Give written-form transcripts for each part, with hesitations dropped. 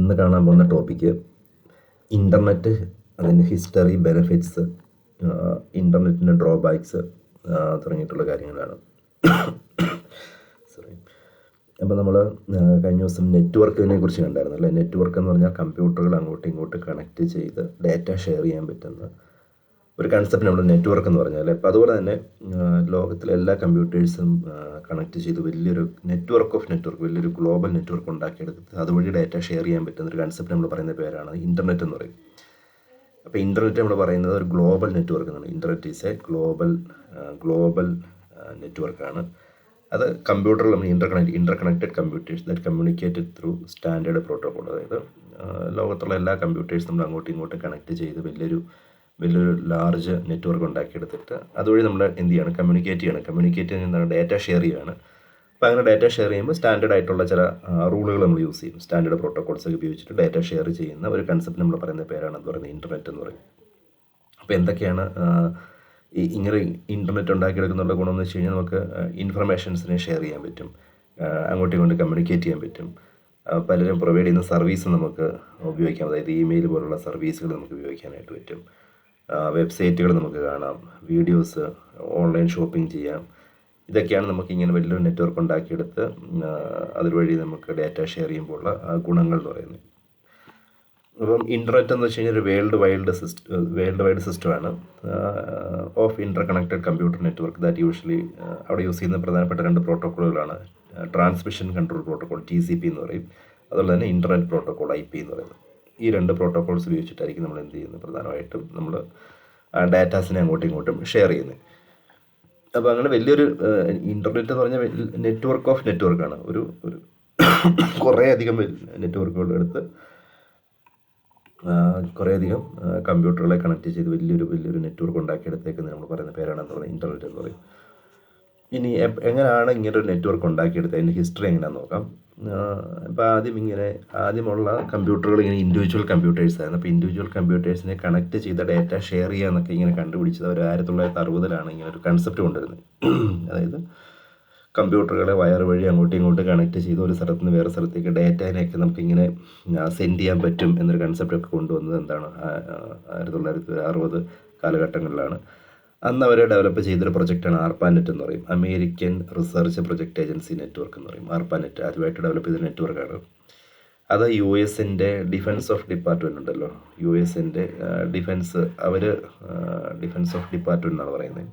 ഇന്ന് കാണാൻ പോകുന്ന ടോപ്പിക്ക് ഇൻ്റർനെറ്റ്, അതിൻ്റെ ഹിസ്റ്ററി, ബെനിഫിറ്റ്സ്, ഇൻ്റർനെറ്റിൻ്റെ ഡ്രോബാക്സ് തുടങ്ങിയിട്ടുള്ള കാര്യങ്ങളാണ്. സോറി. അപ്പോൾ നമ്മൾ കഴിഞ്ഞ ദിവസം നെറ്റ്വർക്കിനെ കുറിച്ച് കണ്ടായിരുന്നു അല്ലേ. നെറ്റ്വർക്ക് എന്ന് പറഞ്ഞാൽ കമ്പ്യൂട്ടറുകൾ അങ്ങോട്ടും ഇങ്ങോട്ടും കണക്ട് ചെയ്ത് ഡാറ്റ ഷെയർ ചെയ്യാൻ പറ്റുന്ന ഒരു കൺസെപ്റ്റ് നമ്മൾ നെറ്റ്വർക്ക് എന്ന് പറഞ്ഞാൽ. അപ്പോൾ അതുപോലെ തന്നെ ലോകത്തിലെ എല്ലാ കമ്പ്യൂട്ടേഴ്സും കണക്ട് ചെയ്ത് വലിയൊരു നെറ്റ്വർക്ക് ഓഫ് നെറ്റ്വർക്ക്, വലിയൊരു ഗ്ലോബൽ നെറ്റ്വർക്ക് ഉണ്ടാക്കിയെടുത്ത് അതുവഴി ഡാറ്റ ഷെയർ ചെയ്യാൻ പറ്റുന്ന ഒരു കൺസെപ്റ്റ് നമ്മൾ പറയുന്ന പേരാണ് ഇൻ്റർനെറ്റ് എന്ന് പറയും. അപ്പോൾ ഇൻ്റർനെറ്റ് നമ്മൾ പറയുന്നത് ഒരു ഗ്ലോബൽ നെറ്റ്വർക്ക് എന്നാണ്. ഇൻ്റർനെറ്റ് ഈസ് എ ഗ്ലോബൽ നെറ്റ്വർക്കാണ്. അത് കമ്പ്യൂട്ടറിൽ നമ്മൾ interconnected computers that communicated through standard protocol. അതായത് ലോകത്തുള്ള എല്ലാ കമ്പ്യൂട്ടേഴ്സും നമ്മൾ അങ്ങോട്ടും ഇങ്ങോട്ടും കണക്ട് ചെയ്ത് വലിയൊരു ലാർജ് നെറ്റ്വർക്ക് ഉണ്ടാക്കിയെടുത്തിട്ട് അതുവഴി നമ്മൾ എന്ത് ചെയ്യണം, കമ്മ്യൂണിക്കേറ്റ് ചെയ്യുന്നതാണ് ഡാറ്റ ഷെയർ ചെയ്യുകയാണ്. അപ്പോൾ അങ്ങനെ ഡാറ്റ ഷെയർ ചെയ്യുമ്പോൾ സ്റ്റാൻഡേർഡ് ആയിട്ടുള്ള ചില റൂളുകൾ നമ്മൾ യൂസ് ചെയ്യും. സ്റ്റാൻഡേർഡ് പ്രോട്ടോകോൾസ് ഒക്കെ ഉപയോഗിച്ചിട്ട് ഡാറ്റ ഷെയർ ചെയ്യുന്ന ഒരു കൺസെപ്റ്റ് നമ്മൾ പറയുന്ന പേരാണ് എന്ന് പറയുന്നത് ഇൻ്റർനെറ്റ് എന്ന് പറയും. അപ്പോൾ എന്തൊക്കെയാണ് ഇങ്ങനെ ഇൻ്റർനെറ്റ് ഉണ്ടാക്കിയെടുക്കുന്നുള്ള ഗുണമെന്ന് വെച്ച് കഴിഞ്ഞാൽ നമുക്ക് ഇൻഫർമേഷൻസിനെ ഷെയർ ചെയ്യാൻ പറ്റും, അങ്ങോട്ടും ഇങ്ങോട്ടും കമ്മ്യൂണിക്കേറ്റ് ചെയ്യാൻ പറ്റും. പലരും പ്രൊവൈഡ് ചെയ്യുന്ന സർവീസ് നമുക്ക് ഉപയോഗിക്കാം. അതായത് ഇമെയിൽ പോലുള്ള സർവീസുകൾ നമുക്ക് ഉപയോഗിക്കാനായിട്ട് പറ്റും. വെബ്സൈറ്റുകൾ നമുക്ക് കാണാം, വീഡിയോസ്, ഓൺലൈൻ ഷോപ്പിംഗ് ചെയ്യാം. ഇതൊക്കെയാണ് നമുക്ക് ഇങ്ങനെ വലിയൊരു നെറ്റ്വർക്ക് ഉണ്ടാക്കിയെടുത്ത് അതുവഴി നമുക്ക് ഡാറ്റ ഷെയർ ചെയ്യുമ്പോഴുള്ള ഗുണങ്ങൾ എന്ന് പറയുന്നത്. അപ്പം ഇൻ്റർനെറ്റ് എന്ന് വെച്ച് കഴിഞ്ഞാൽ ഒരു വേൾഡ് വൈഡ് സിസ്റ്റമാണ് of inter connected computer network that usually അവിടെ യൂസ് ചെയ്യുന്ന പ്രധാനപ്പെട്ട രണ്ട് പ്രോട്ടോക്കോളുകളാണ്. ട്രാൻസ്മിഷൻ കൺട്രോൾ പ്രോട്ടോക്കോൾ TCP എന്ന് പറയും, അതുപോലെ തന്നെ ഇൻ്റർനെറ്റ് പ്രോട്ടോക്കോൾ IP എന്ന് പറയുന്നത്. ഈ രണ്ട് പ്രോട്ടോക്കോൾസ് ഉപയോഗിച്ചിട്ടായിരിക്കും നമ്മൾ എന്ത് ചെയ്യുന്നത്, പ്രധാനമായിട്ടും നമ്മൾ ഡാറ്റാസിനെ അങ്ങോട്ടും ഇങ്ങോട്ടും ഷെയർ ചെയ്യുന്നത്. അപ്പോൾ അങ്ങനെ വലിയൊരു ഇൻ്റർനെറ്റ് എന്ന് പറഞ്ഞാൽ നെറ്റ്വർക്ക് ഓഫ് നെറ്റ്വർക്കാണ്. ഒരു കുറേയധികം നെറ്റ്വർക്കുകൾ എടുത്ത് കുറേയധികം കമ്പ്യൂട്ടറുകളെ കണക്ട് ചെയ്ത് വലിയൊരു നെറ്റ്വർക്ക് ഉണ്ടാക്കിയെടുത്തേക്കുന്നത് നമ്മൾ പറയുന്ന പേരാണ് എന്ന് പറയുന്നത് ഇൻ്റർനെറ്റ് എന്ന് പറയും. ഇനി എങ്ങനെയാണ് ഇങ്ങനൊരു നെറ്റ്വർക്ക് ഉണ്ടാക്കിയെടുത്തത്, അതിൻ്റെ ഹിസ്റ്ററി എങ്ങനെയാണെന്ന് നോക്കാം. ഇപ്പോൾ ആദ്യമുള്ള കമ്പ്യൂട്ടറുകൾ ഇങ്ങനെ ഇൻഡിവിജ്വൽ കമ്പ്യൂട്ടേഴ്സ് ആയിരുന്നു. അപ്പോൾ ഇൻഡിവിജ്വൽ കമ്പ്യൂട്ടേഴ്സിനെ കണക്ട് ചെയ്ത ഡാറ്റ ഷെയർ ചെയ്യുക എന്നൊക്കെ ഇങ്ങനെ കണ്ടുപിടിച്ചത് ഒരു 1960 ഇങ്ങനെ ഒരു കൺസെപ്റ്റ് കൊണ്ടുവരുന്നത്. അതായത് കമ്പ്യൂട്ടറുകളെ വയർ വഴി അങ്ങോട്ടും ഇങ്ങോട്ടും കണക്ട് ചെയ്ത് ഒരു സ്ഥലത്ത് നിന്ന് വേറെ സ്ഥലത്തേക്ക് ഡാറ്റേനെയൊക്കെ നമുക്കിങ്ങനെ സെൻഡ് ചെയ്യാൻ പറ്റും എന്നൊരു കൺസെപ്റ്റൊക്കെ കൊണ്ടുവന്നത് എന്താണ് 1960 കാലഘട്ടങ്ങളിലാണ്. അന്ന് അവർ ഡെവലപ്പ് ചെയ്തൊരു പ്രൊജക്റ്റാണ് ARPANET എന്ന് പറയും, American research project agency network എന്ന് പറയും. ARPANET ആദ്യമായിട്ട് ഡെവലപ്പ് ചെയ്ത നെറ്റ്വർക്കാണ്. അത് US-ൻ്റെ ഡിഫൻസ് ഓഫ് ഡിപ്പാർട്ട്മെൻ്റ് ഉണ്ടല്ലോ, US-ൻ്റെ ഡിഫൻസ് ഓഫ് ഡിപ്പാർട്ട്മെൻ്റ് എന്നാണ് പറയുന്നത്.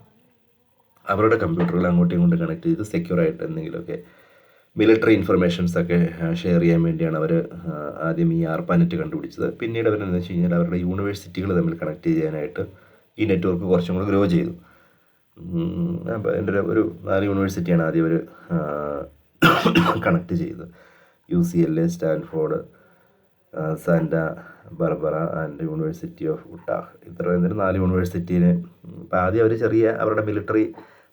അവരുടെ കമ്പ്യൂട്ടറുകൾ അങ്ങോട്ടും ഇങ്ങോട്ടും കണക്ട് ചെയ്ത് സെക്യൂറായിട്ട് എന്തെങ്കിലുമൊക്കെ മിലിറ്ററി ഇൻഫർമേഷൻസൊക്കെ ഷെയർ ചെയ്യാൻ വേണ്ടിയാണ് അവർ ആദ്യം ഈ ARPANET കണ്ടുപിടിച്ചത്. പിന്നീട് അവരെന്ന് വെച്ച് കഴിഞ്ഞാൽ അവരുടെ യൂണിവേഴ്സിറ്റികൾ തമ്മിൽ കണക്ട് ചെയ്യാനായിട്ട് ഈ നെറ്റ്വർക്ക് കുറച്ചും കൂടി ഗ്രോ ചെയ്തു. അപ്പോൾ എൻ്റെ ഒരു 4 യൂണിവേഴ്സിറ്റിയാണ് ആദ്യം അവർ കണക്ട് ചെയ്തത്. UCLA, Stanford, Santa Barbara and university of Utah. ഇത്ര 4 യൂണിവേഴ്സിറ്റീനെ അപ്പോൾ ആദ്യം അവർ ചെറിയ അവരുടെ മിലിറ്ററി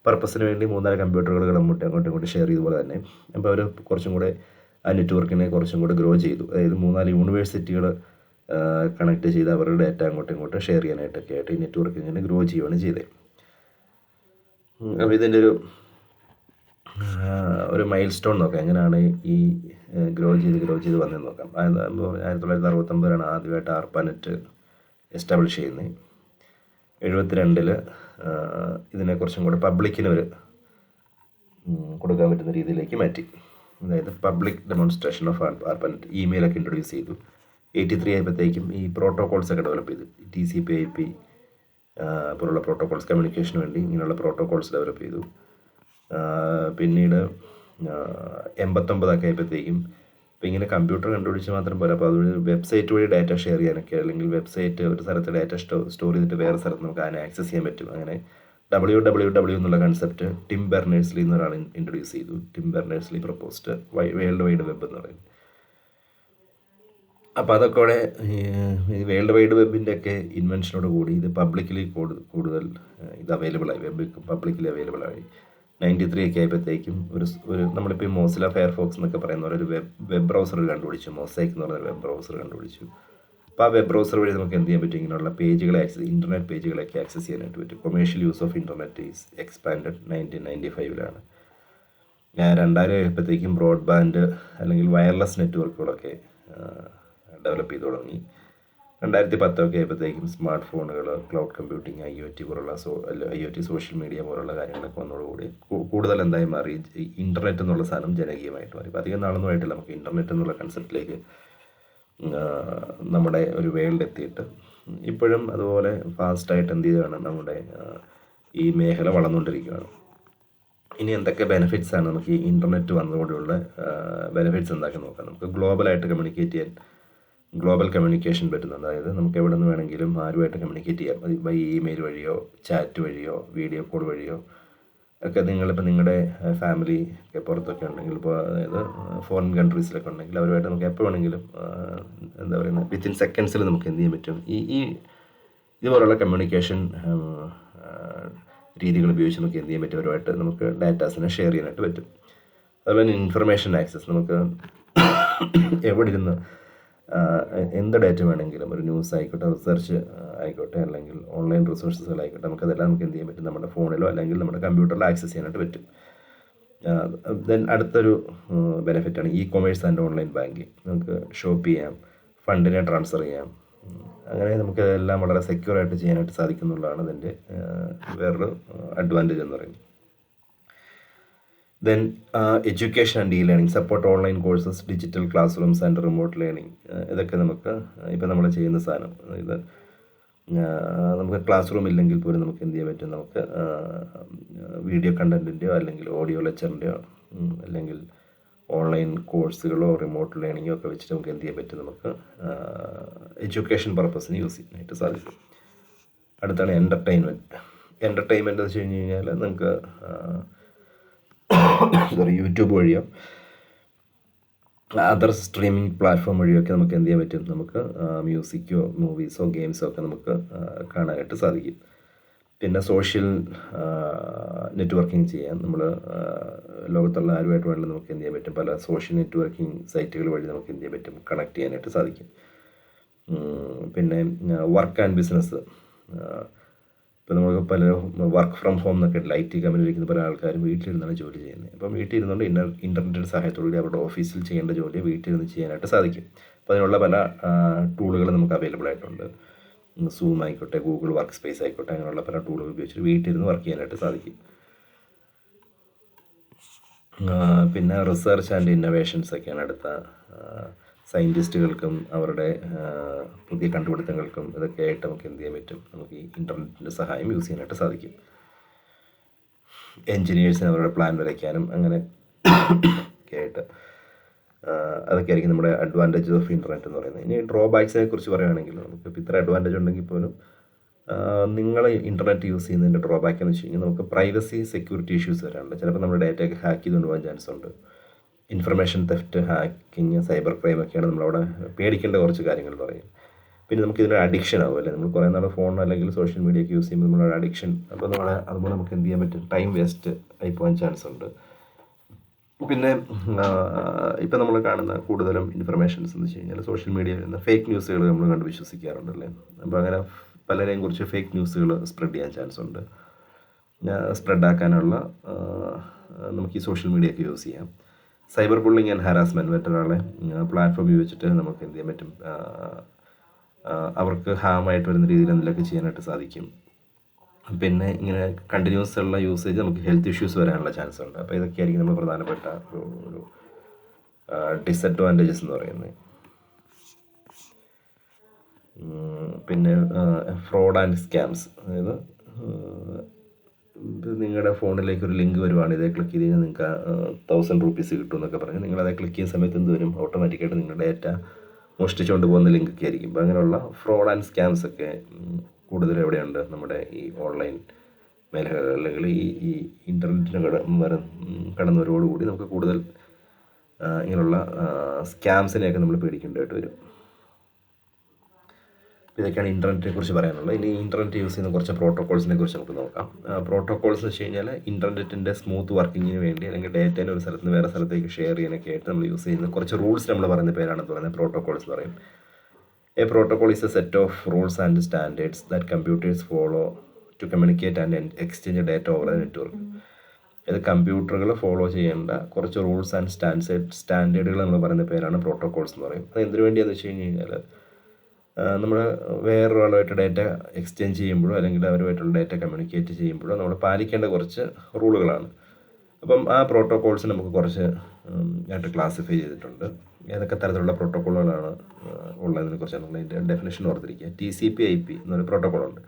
പർപ്പസിന് വേണ്ടി 3-4 കമ്പ്യൂട്ടറുകൾ അങ്ങോട്ടും ഇങ്ങോട്ടും ഷെയർ ചെയ്തതുപോലെ തന്നെ അപ്പോൾ അവർ കുറച്ചും കൂടെ ആ നെറ്റ്വർക്കിനെ കുറച്ചും കൂടെ ഗ്രോ ചെയ്തു. അതായത് 3-4 യൂണിവേഴ്സിറ്റികൾ കണക്ട് ചെയ്ത് അവരുടെ ഡാറ്റ അങ്ങോട്ടും ഇങ്ങോട്ടും ഷെയർ ചെയ്യാനായിട്ടൊക്കെ ആയിട്ട് ഈ നെറ്റ്വർക്ക് ഇങ്ങനെ ഗ്രോ ചെയ്യുകയാണ് ചെയ്തത്. അപ്പോൾ ഇതിൻ്റെ ഒരു മൈൽ സ്റ്റോൺ നോക്കാം, എങ്ങനെയാണ് ഈ ഗ്രോ ചെയ്ത് വന്നതെന്ന് നോക്കാം. 1969 ആദ്യമായിട്ട് ARPANET എസ്റ്റാബ്ലിഷ് ചെയ്യുന്നത്. 72 ഇതിനെ കുറച്ചും കൂടെ പബ്ലിക്കിന് കൊടുക്കാൻ പറ്റുന്ന രീതിയിലേക്ക് മാറ്റി. അതായത് പബ്ലിക് ഡെമോൺസ്ട്രേഷൻ ഓഫ് ARPANET ഇമെയിലൊക്കെ ഇൻട്രൊഡ്യൂസ് ചെയ്തു. 83 ആയപ്പോഴത്തേക്കും ഈ പ്രോട്ടോകോൾസൊക്കെ ഡെവലപ്പ് ചെയ്തു. TCP IP പോലുള്ള പ്രോട്ടോകോൾസ് കമ്മ്യൂണിക്കേഷന് വേണ്ടി ഇങ്ങനെയുള്ള പ്രോട്ടോകോൾസ് ഡെവലപ്പ് ചെയ്തു. പിന്നീട് 89 ആയപ്പോഴത്തേക്കും ഇപ്പോൾ ഇങ്ങനെ കമ്പ്യൂട്ടർ കണ്ടുപിടിച്ച് മാത്രം പോരാ, അപ്പോൾ അതുവഴി വെബ്സൈറ്റ് വഴി ഡാറ്റ ഷെയർ ചെയ്യാനൊക്കെ, അല്ലെങ്കിൽ വെബ്സൈറ്റ് ഒരു സ്ഥലത്ത് ഡാറ്റ സ്റ്റോർ ചെയ്തിട്ട് വേറെ സ്ഥലത്ത് നമുക്ക് അതിനെ ആക്സസ് ചെയ്യാൻ പറ്റും. അങ്ങനെ WWW എന്നുള്ള കൺസെപ്റ്റ് ടിം ബെർണേഴ്സ്-ലീ എന്നൊരാൾ ഇൻട്രൊഡ്യൂസ് ചെയ്തു. Tim Berners-Lee proposed world wide web എന്ന് പറയുന്നത്. അപ്പോൾ അതൊക്കെ ഈ വേൾഡ് വൈഡ് വെബിൻ്റെ ഒക്കെ ഇൻവെൻഷനോട് കൂടി ഇത് പബ്ലിക്കലി കൂടുതൽ ഇത് അവൈലബിളായി, വെബ് പബ്ലിക്കലി അവൈലബിളായി. 93 ആയപ്പോഴത്തേക്കും ഒരു നമ്മളിപ്പോൾ ഈ മോസില ഫയർഫോക്സ് എന്നൊക്കെ പറയുന്ന പോലെ ഒരു വെബ് ബ്രൗസർ കണ്ടുപിടിച്ചു. മൊസൈക്ക് എന്ന് പറയുന്ന വെബ് ബ്രൗസർ കണ്ടുപിടിച്ചു. അപ്പോൾ ആ വെബ് ബ്രൗസർ വഴി നമുക്ക് എന്ത് ചെയ്യാൻ പറ്റും, ഇങ്ങനെയുള്ള ഇൻ്റർനെറ്റ് പേജുകളൊക്കെ ആക്സസ് ചെയ്യാനായിട്ട് പറ്റും. Commercial use of internet is expanded 1995 2000 ആയപ്പോഴത്തേക്കും ബ്രോഡ്ബാൻഡ് അല്ലെങ്കിൽ വയർലെസ് നെറ്റ്വർക്കുകളൊക്കെ ഡെവലപ്പ് ചെയ്ത് തുടങ്ങി. 2010 ആയപ്പോഴത്തേക്കും സ്മാർട്ട് ഫോണുകൾ, ക്ലൗഡ് കമ്പ്യൂട്ടിങ്, IoT പോലുള്ള IoT സോഷ്യൽ മീഡിയ പോലുള്ള കാര്യങ്ങളൊക്കെ വന്നതോടുകൂടി കൂടുതൽ എന്തായി മാറി, ഇൻ്റർനെറ്റ് എന്നുള്ള സാധനം ജനകീയമായിട്ട് മാറി. ഇപ്പോൾ അധികം നാളൊന്നും ആയിട്ടില്ല നമുക്ക് ഇൻ്റർനെറ്റ് എന്നുള്ള കൺസെപ്റ്റിലേക്ക് നമ്മുടെ ഒരു വേൾഡ് എത്തിയിട്ട്. ഇപ്പോഴും അതുപോലെ ഫാസ്റ്റായിട്ട് എന്ത് ചെയ്യുകയാണ്, നമ്മുടെ ഈ മേഖല വളർന്നുകൊണ്ടിരിക്കുകയാണ്. ഇനി എന്തൊക്കെ ബെനിഫിറ്റ്സ് ആണ് നമുക്ക് ഈ ഇൻ്റർനെറ്റ് വന്നതോടെയുള്ള ബെനിഫിറ്റ്സ് എന്താക്കി നോക്കാം. നമുക്ക് ഗ്ലോബലായിട്ട് കമ്മ്യൂണിക്കേറ്റ് ചെയ്യാൻ, ഗ്ലോബൽ കമ്മ്യൂണിക്കേഷൻ പറ്റുന്നത്. അതായത് നമുക്ക് എവിടെ നിന്ന് വേണമെങ്കിലും ആരുമായിട്ട് കമ്മ്യൂണിക്കേറ്റ് ചെയ്യാം. അത് ബൈ ഇമെയിൽ വഴിയോ ചാറ്റ് വഴിയോ വീഡിയോ കോൾ വഴിയോ ഒക്കെ. നിങ്ങളിപ്പോൾ നിങ്ങളുടെ ഫാമിലി ഒക്കെ പുറത്തൊക്കെ ഉണ്ടെങ്കിൽ, ഇപ്പോൾ അതായത് ഫോറിൻ കൺട്രീസിലൊക്കെ ഉണ്ടെങ്കിൽ അവരുമായിട്ട് നമുക്ക് എപ്പോൾ വേണമെങ്കിലും എന്താ പറയുന്നത്, വിത്തിൻ സെക്കൻഡ്സിൽ നമുക്ക് എന്ത് ചെയ്യാൻ പറ്റും, ഈ ഇതുപോലുള്ള കമ്മ്യൂണിക്കേഷൻ രീതികൾ ഉപയോഗിച്ച് നമുക്ക് എന്ത് ചെയ്യാൻ പറ്റും, അവരുമായിട്ട് നമുക്ക് ഡാറ്റാസിനെ ഷെയർ ചെയ്യാനായിട്ട് പറ്റും. അതുപോലെ തന്നെ ഇൻഫർമേഷൻ ആക്സസ്, നമുക്ക് എവിടെ ഇരുന്ന് എന്ത് ഡാറ്റ വേണമെങ്കിലും, ഒരു ന്യൂസ് ആയിക്കോട്ടെ, റിസർച്ച് ആയിക്കോട്ടെ, അല്ലെങ്കിൽ ഓൺലൈൻ റിസോഴ്സുകളായിക്കോട്ടെ, നമുക്കതെല്ലാം നമുക്ക് എന്ത് ചെയ്യാൻ പറ്റും, നമ്മുടെ ഫോണിലോ അല്ലെങ്കിൽ നമ്മുടെ കമ്പ്യൂട്ടറിലോ ആക്സസ് ചെയ്യാനായിട്ട് പറ്റും. ദെൻ അടുത്തൊരു ബെനിഫിറ്റാണ് കൊമേഴ്സ് ആൻഡ് ഓൺലൈൻ ബാങ്കിങ്. നമുക്ക് ഷോപ്പ് ചെയ്യാം, ഫണ്ടിനെ ട്രാൻസ്ഫർ ചെയ്യാം, അങ്ങനെ നമുക്ക് എല്ലാം വളരെ സെക്യൂറായിട്ട് ചെയ്യാനായിട്ട് സാധിക്കുന്നുള്ളതാണ് ഇതിൻ്റെ വേറൊരു അഡ്വാൻറ്റേജ് എന്ന് പറയുന്നത്. Then education and learning support, online courses, digital class rooms and remote learning. ഇതൊക്കെ നമുക്ക് ഇപ്പോൾ നമ്മൾ ചെയ്യുന്ന സാധനം. ഇത് നമുക്ക് ക്ലാസ് റൂം ഇല്ലെങ്കിൽ പോലും നമുക്ക് എന്ത് ചെയ്യാൻ പറ്റും, നമുക്ക് വീഡിയോ കണ്ടൻറ്റിൻ്റെയോ അല്ലെങ്കിൽ ഓഡിയോ ലെക്ചറിൻ്റെയോ അല്ലെങ്കിൽ ഓൺലൈൻ കോഴ്സുകളോ റിമോട്ട് ലേണിങ്ങോ ഒക്കെ വെച്ചിട്ട് നമുക്ക് എന്ത് ചെയ്യാൻ പറ്റും, നമുക്ക് എഡ്യൂക്കേഷൻ പർപ്പസിന് യൂസ് ചെയ്യാനായിട്ട് സാധിക്കും. അടുത്താണ് എൻ്റർടൈൻമെൻറ്റ് എന്ന് വെച്ച് കഴിഞ്ഞ് കഴിഞ്ഞാൽ നിങ്ങൾക്ക് യൂട്യൂബ് വഴിയോ അതർ സ്ട്രീമിംഗ് പ്ലാറ്റ്ഫോം വഴിയൊക്കെ നമുക്ക് എന്ത് ചെയ്യാൻ പറ്റും, നമുക്ക് മ്യൂസിക്കോ മൂവീസോ ഗെയിംസോ ഒക്കെ നമുക്ക് കാണാനായിട്ട് സാധിക്കും. പിന്നെ സോഷ്യൽ നെറ്റ്വർക്കിംഗ് ചെയ്യാൻ നമ്മൾ ലോകത്തുള്ള ആരുമായിട്ട് വേണമെങ്കിലും നമുക്ക് എന്ത് ചെയ്യാൻ പറ്റും, പല സോഷ്യൽ നെറ്റ്വർക്കിംഗ് സൈറ്റുകൾ വഴി നമുക്ക് എന്ത് ചെയ്യാൻ പറ്റും, കണക്ട് ചെയ്യാനായിട്ട് സാധിക്കും. പിന്നെ വർക്ക് ആൻഡ് ബിസിനസ്, ഇപ്പോൾ നമുക്ക് പല വർക്ക് ഫ്രം ഹോം എന്നൊക്കെ IT കമ്പനിയിലിരിക്കുന്ന പല ആൾക്കാരും വീട്ടിലിരുന്നാണ് ജോലി ചെയ്യുന്നത്. അപ്പം വീട്ടിൽ ഇരുന്നുകൊണ്ട് ഇൻ്റർനെറ്റിൻ്റെ സഹായത്തോടുകൂടി അവരുടെ ഓഫീസിൽ ചെയ്യേണ്ട ജോലി വീട്ടിലിരുന്ന് ചെയ്യാനായിട്ട് സാധിക്കും. അപ്പോൾ അതിനുള്ള പല ടൂളുകൾ നമുക്ക് അവൈലബിൾ ആയിട്ടുണ്ട്. സൂം ആയിക്കോട്ടെ, ഗൂഗിൾ വർക്ക് സ്പേസ് ആയിക്കോട്ടെ, അങ്ങനെയുള്ള പല ടൂളുകൾ ഉപയോഗിച്ചിട്ട് വീട്ടിലിരുന്ന് വർക്ക് ചെയ്യാനായിട്ട് സാധിക്കും. പിന്നെ റിസർച്ച് ആൻഡ് ഇന്നോവേഷൻസ് ഒക്കെയാണ് അടുത്ത. സയൻറ്റിസ്റ്റുകൾക്കും അവരുടെ പുതിയ കണ്ടുപിടുത്തങ്ങൾക്കും ഇതൊക്കെ ആയിട്ട് നമുക്ക് എന്ത് ചെയ്യാൻ പറ്റും, നമുക്ക് ഈ ഇൻ്റർനെറ്റിൻ്റെ സഹായം യൂസ് ചെയ്യാനായിട്ട് സാധിക്കും. എൻജിനീയേഴ്സിന് അവരുടെ പ്ലാൻ വരയ്ക്കാനും അങ്ങനെ ഒക്കെ ആയിട്ട് അതൊക്കെ ആയിരിക്കും നമ്മുടെ അഡ്വാൻറ്റേജ് ഓഫ് ഇൻ്റർനെറ്റ് എന്ന് പറയുന്നത്. ഇനി ഡ്രോബാക്സിനെ കുറിച്ച് പറയുകയാണെങ്കിൽ നമുക്കിപ്പോൾ ഇത്ര അഡ്വാൻറ്റേജ് ഉണ്ടെങ്കിൽ പോലും നിങ്ങൾ ഇൻ്റർനെറ്റ് യൂസ് ചെയ്യുന്നതിൻ്റെ ഡ്രോബാക്ക് എന്ന് വെച്ച് കഴിഞ്ഞാൽ നമുക്ക് പ്രൈവസി സെക്യൂരിറ്റി ഇഷ്യൂസ് വരാറുണ്ട്. ചിലപ്പോൾ നമ്മുടെ ഡാറ്റയൊക്കെ ഹാക്ക് ചെയ്തുകൊണ്ട് പോകാൻ ചാൻസ് ഉണ്ട്. Information theft, hacking, cyber crime ഒക്കെയാണ് നമ്മളവിടെ പേടിക്കേണ്ട കുറച്ച് കാര്യങ്ങൾ എന്ന് പറയും. പിന്നെ നമുക്കിതിന് അഡിക്ഷൻ ആവും അല്ലേ, നമ്മൾ കുറേ നാൾ ഫോൺ അല്ലെങ്കിൽ സോഷ്യൽ മീഡിയ ഒക്കെ യൂസ് ചെയ്യുമ്പോൾ നമ്മളൊരു അഡിക്ഷൻ, അപ്പോൾ അതുപോലെ നമുക്ക് എന്ത് ചെയ്യാൻ പറ്റും, ടൈം വേസ്റ്റ് ആയി പോകാൻ ചാൻസ് ഉണ്ട്. പിന്നെ ഇപ്പം നമ്മൾ കാണുന്ന കൂടുതലും ഇൻഫർമേഷൻസ് എന്ന് വെച്ച് കഴിഞ്ഞാൽ സോഷ്യൽ മീഡിയയിൽ നിന്ന് ഫേക്ക് ന്യൂസുകൾ നമ്മൾ കണ്ട് വിശ്വസിക്കാറുണ്ടല്ലേ. അപ്പോൾ അങ്ങനെ പലരെയും കുറിച്ച് ഫേക്ക് ന്യൂസുകൾ സ്പ്രെഡ് ചെയ്യാൻ ചാൻസ് ഉണ്ട്. സ്പ്രെഡാക്കാനുള്ള നമുക്ക് ഈ സോഷ്യൽ മീഡിയ ഒക്കെ യൂസ് ചെയ്യാം. സൈബർ ബുള്ളിങ് ആൻഡ് ഹാരാസ്മെൻറ്റ്, മറ്റൊരാളെ പ്ലാറ്റ്ഫോം ഉപയോഗിച്ചിട്ട് നമുക്ക് എന്ത് ചെയ്യാൻ പറ്റും, അവർക്ക് ഹാമായിട്ട് വരുന്ന രീതിയിൽ എന്തെങ്കിലുമൊക്കെ ചെയ്യാനായിട്ട് സാധിക്കും. പിന്നെ ഇങ്ങനെ കണ്ടിന്യൂസ് ഉള്ള യൂസേജ് നമുക്ക് ഹെൽത്ത് ഇഷ്യൂസ് വരാനുള്ള ചാൻസ് ഉണ്ട്. അപ്പോൾ ഇതൊക്കെയായിരിക്കും നമ്മൾ പ്രധാനപ്പെട്ട ഒരു ഡിസഡ്വാൻറ്റേജസ് എന്ന് പറയുന്നത്. പിന്നെ ഫ്രോഡ് ആൻഡ് സ്കാംസ്, അതായത് നിങ്ങളുടെ ഫോണിലേക്ക് ഒരു ലിങ്ക് വരുവാണ്, ഇതേ ക്ലിക്ക് ചെയ്ത് കഴിഞ്ഞാൽ നിങ്ങൾക്ക് 1000 രൂപീസ് കിട്ടും എന്നൊക്കെ പറഞ്ഞ് നിങ്ങളതേ ക്ലിക്ക് ചെയ്യുന്ന സമയത്ത് എന്ത് വരും, ഓട്ടോമാറ്റിക്കായിട്ട് നിങ്ങളുടെ ഡാറ്റ മോഷ്ടിച്ചുകൊണ്ട് പോകുന്ന ലിങ്കൊക്കെ ആയിരിക്കും. അപ്പോൾ അങ്ങനെയുള്ള ഫ്രോഡ് ആൻഡ് സ്കാംസ് ഒക്കെ കൂടുതൽ എവിടെയുണ്ട്, നമ്മുടെ ഈ ഓൺലൈൻ മേഖല അല്ലെങ്കിൽ ഈ ഇൻ്റർനെറ്റിന് കടന്നവരോടുകൂടി നമുക്ക് കൂടുതൽ ഇങ്ങനെയുള്ള സ്കാംസിനെയൊക്കെ നമ്മൾ പേടിക്കേണ്ടതായിട്ട് വരും. ഇതൊക്കെയാണ് ഇൻ്റർനെറ്റിനെ കുറിച്ച് പറയാനുള്ളത്. ഇനി ഇൻ്റർനെറ്റ് യൂസ് ചെയ്യുന്ന കുറച്ച് പ്രോട്ടോക്കോൾസിനെ കുറിച്ച് നമുക്ക് നോക്കാം. പ്രോട്ടോക്കോൾസ് എന്ന് വെച്ച് കഴിഞ്ഞാൽ ഇൻ്റർനെറ്റിൻ്റെ സ്മൂത്ത് വർക്കിങ്ങിന് വേണ്ടി അല്ലെങ്കിൽ ഡേറ്റേനെ ഒരു സ്ഥലത്ത് നിന്ന് വേറെ സ്ഥലത്തേക്ക് ഷെയർ ചെയ്യാനൊക്കെ ആയിട്ട് നമ്മൾ യൂസ് ചെയ്യുന്ന കുറച്ച് റൂൾസ് നമ്മൾ പറയുന്ന പേരാണെന്ന് പറയുന്നത് പ്രോട്ടോക്കോൾസ് എന്ന് പറയും. A protocol is a set of rules and standards that computers follow to communicate and exchange data over the network. ഇത് കമ്പ്യൂട്ടറുകൾ ഫോളോ ചെയ്യേണ്ട കുറച്ച് റൂൾസ് ആൻഡ് സ്റ്റാൻഡേർഡുകൾ നമ്മൾ പറയുന്ന പേരാണ് പ്രോട്ടോകോൾസ് എന്ന് പറയും. അത് എന്തിനു വേണ്ടിയാണെന്ന് വെച്ച് കഴിഞ്ഞ് കഴിഞ്ഞാൽ നമ്മൾ വേറൊരാളുമായിട്ട് ഡാറ്റ എക്സ്ചേഞ്ച് ചെയ്യുമ്പോഴോ അല്ലെങ്കിൽ അവരുമായിട്ടുള്ള ഡാറ്റ കമ്മ്യൂണിക്കേറ്റ് ചെയ്യുമ്പോഴോ നമ്മൾ പാലിക്കേണ്ട കുറച്ച് റൂളുകളാണ്. അപ്പം ആ പ്രോട്ടോകോൾസ് നമുക്ക് കുറച്ച് ആയിട്ട് ക്ലാസിഫൈ ചെയ്തിട്ടുണ്ട്. ഏതൊക്കെ തരത്തിലുള്ള പ്രോട്ടോക്കോളുകളാണ് ഉള്ളതിനെ കുറിച്ചാണ് അതിൻ്റെ ഡെഫിനേഷൻ ഓർത്തിരിക്കുക. TCP/IP എന്നൊരു പ്രോട്ടോക്കോളുണ്ട്.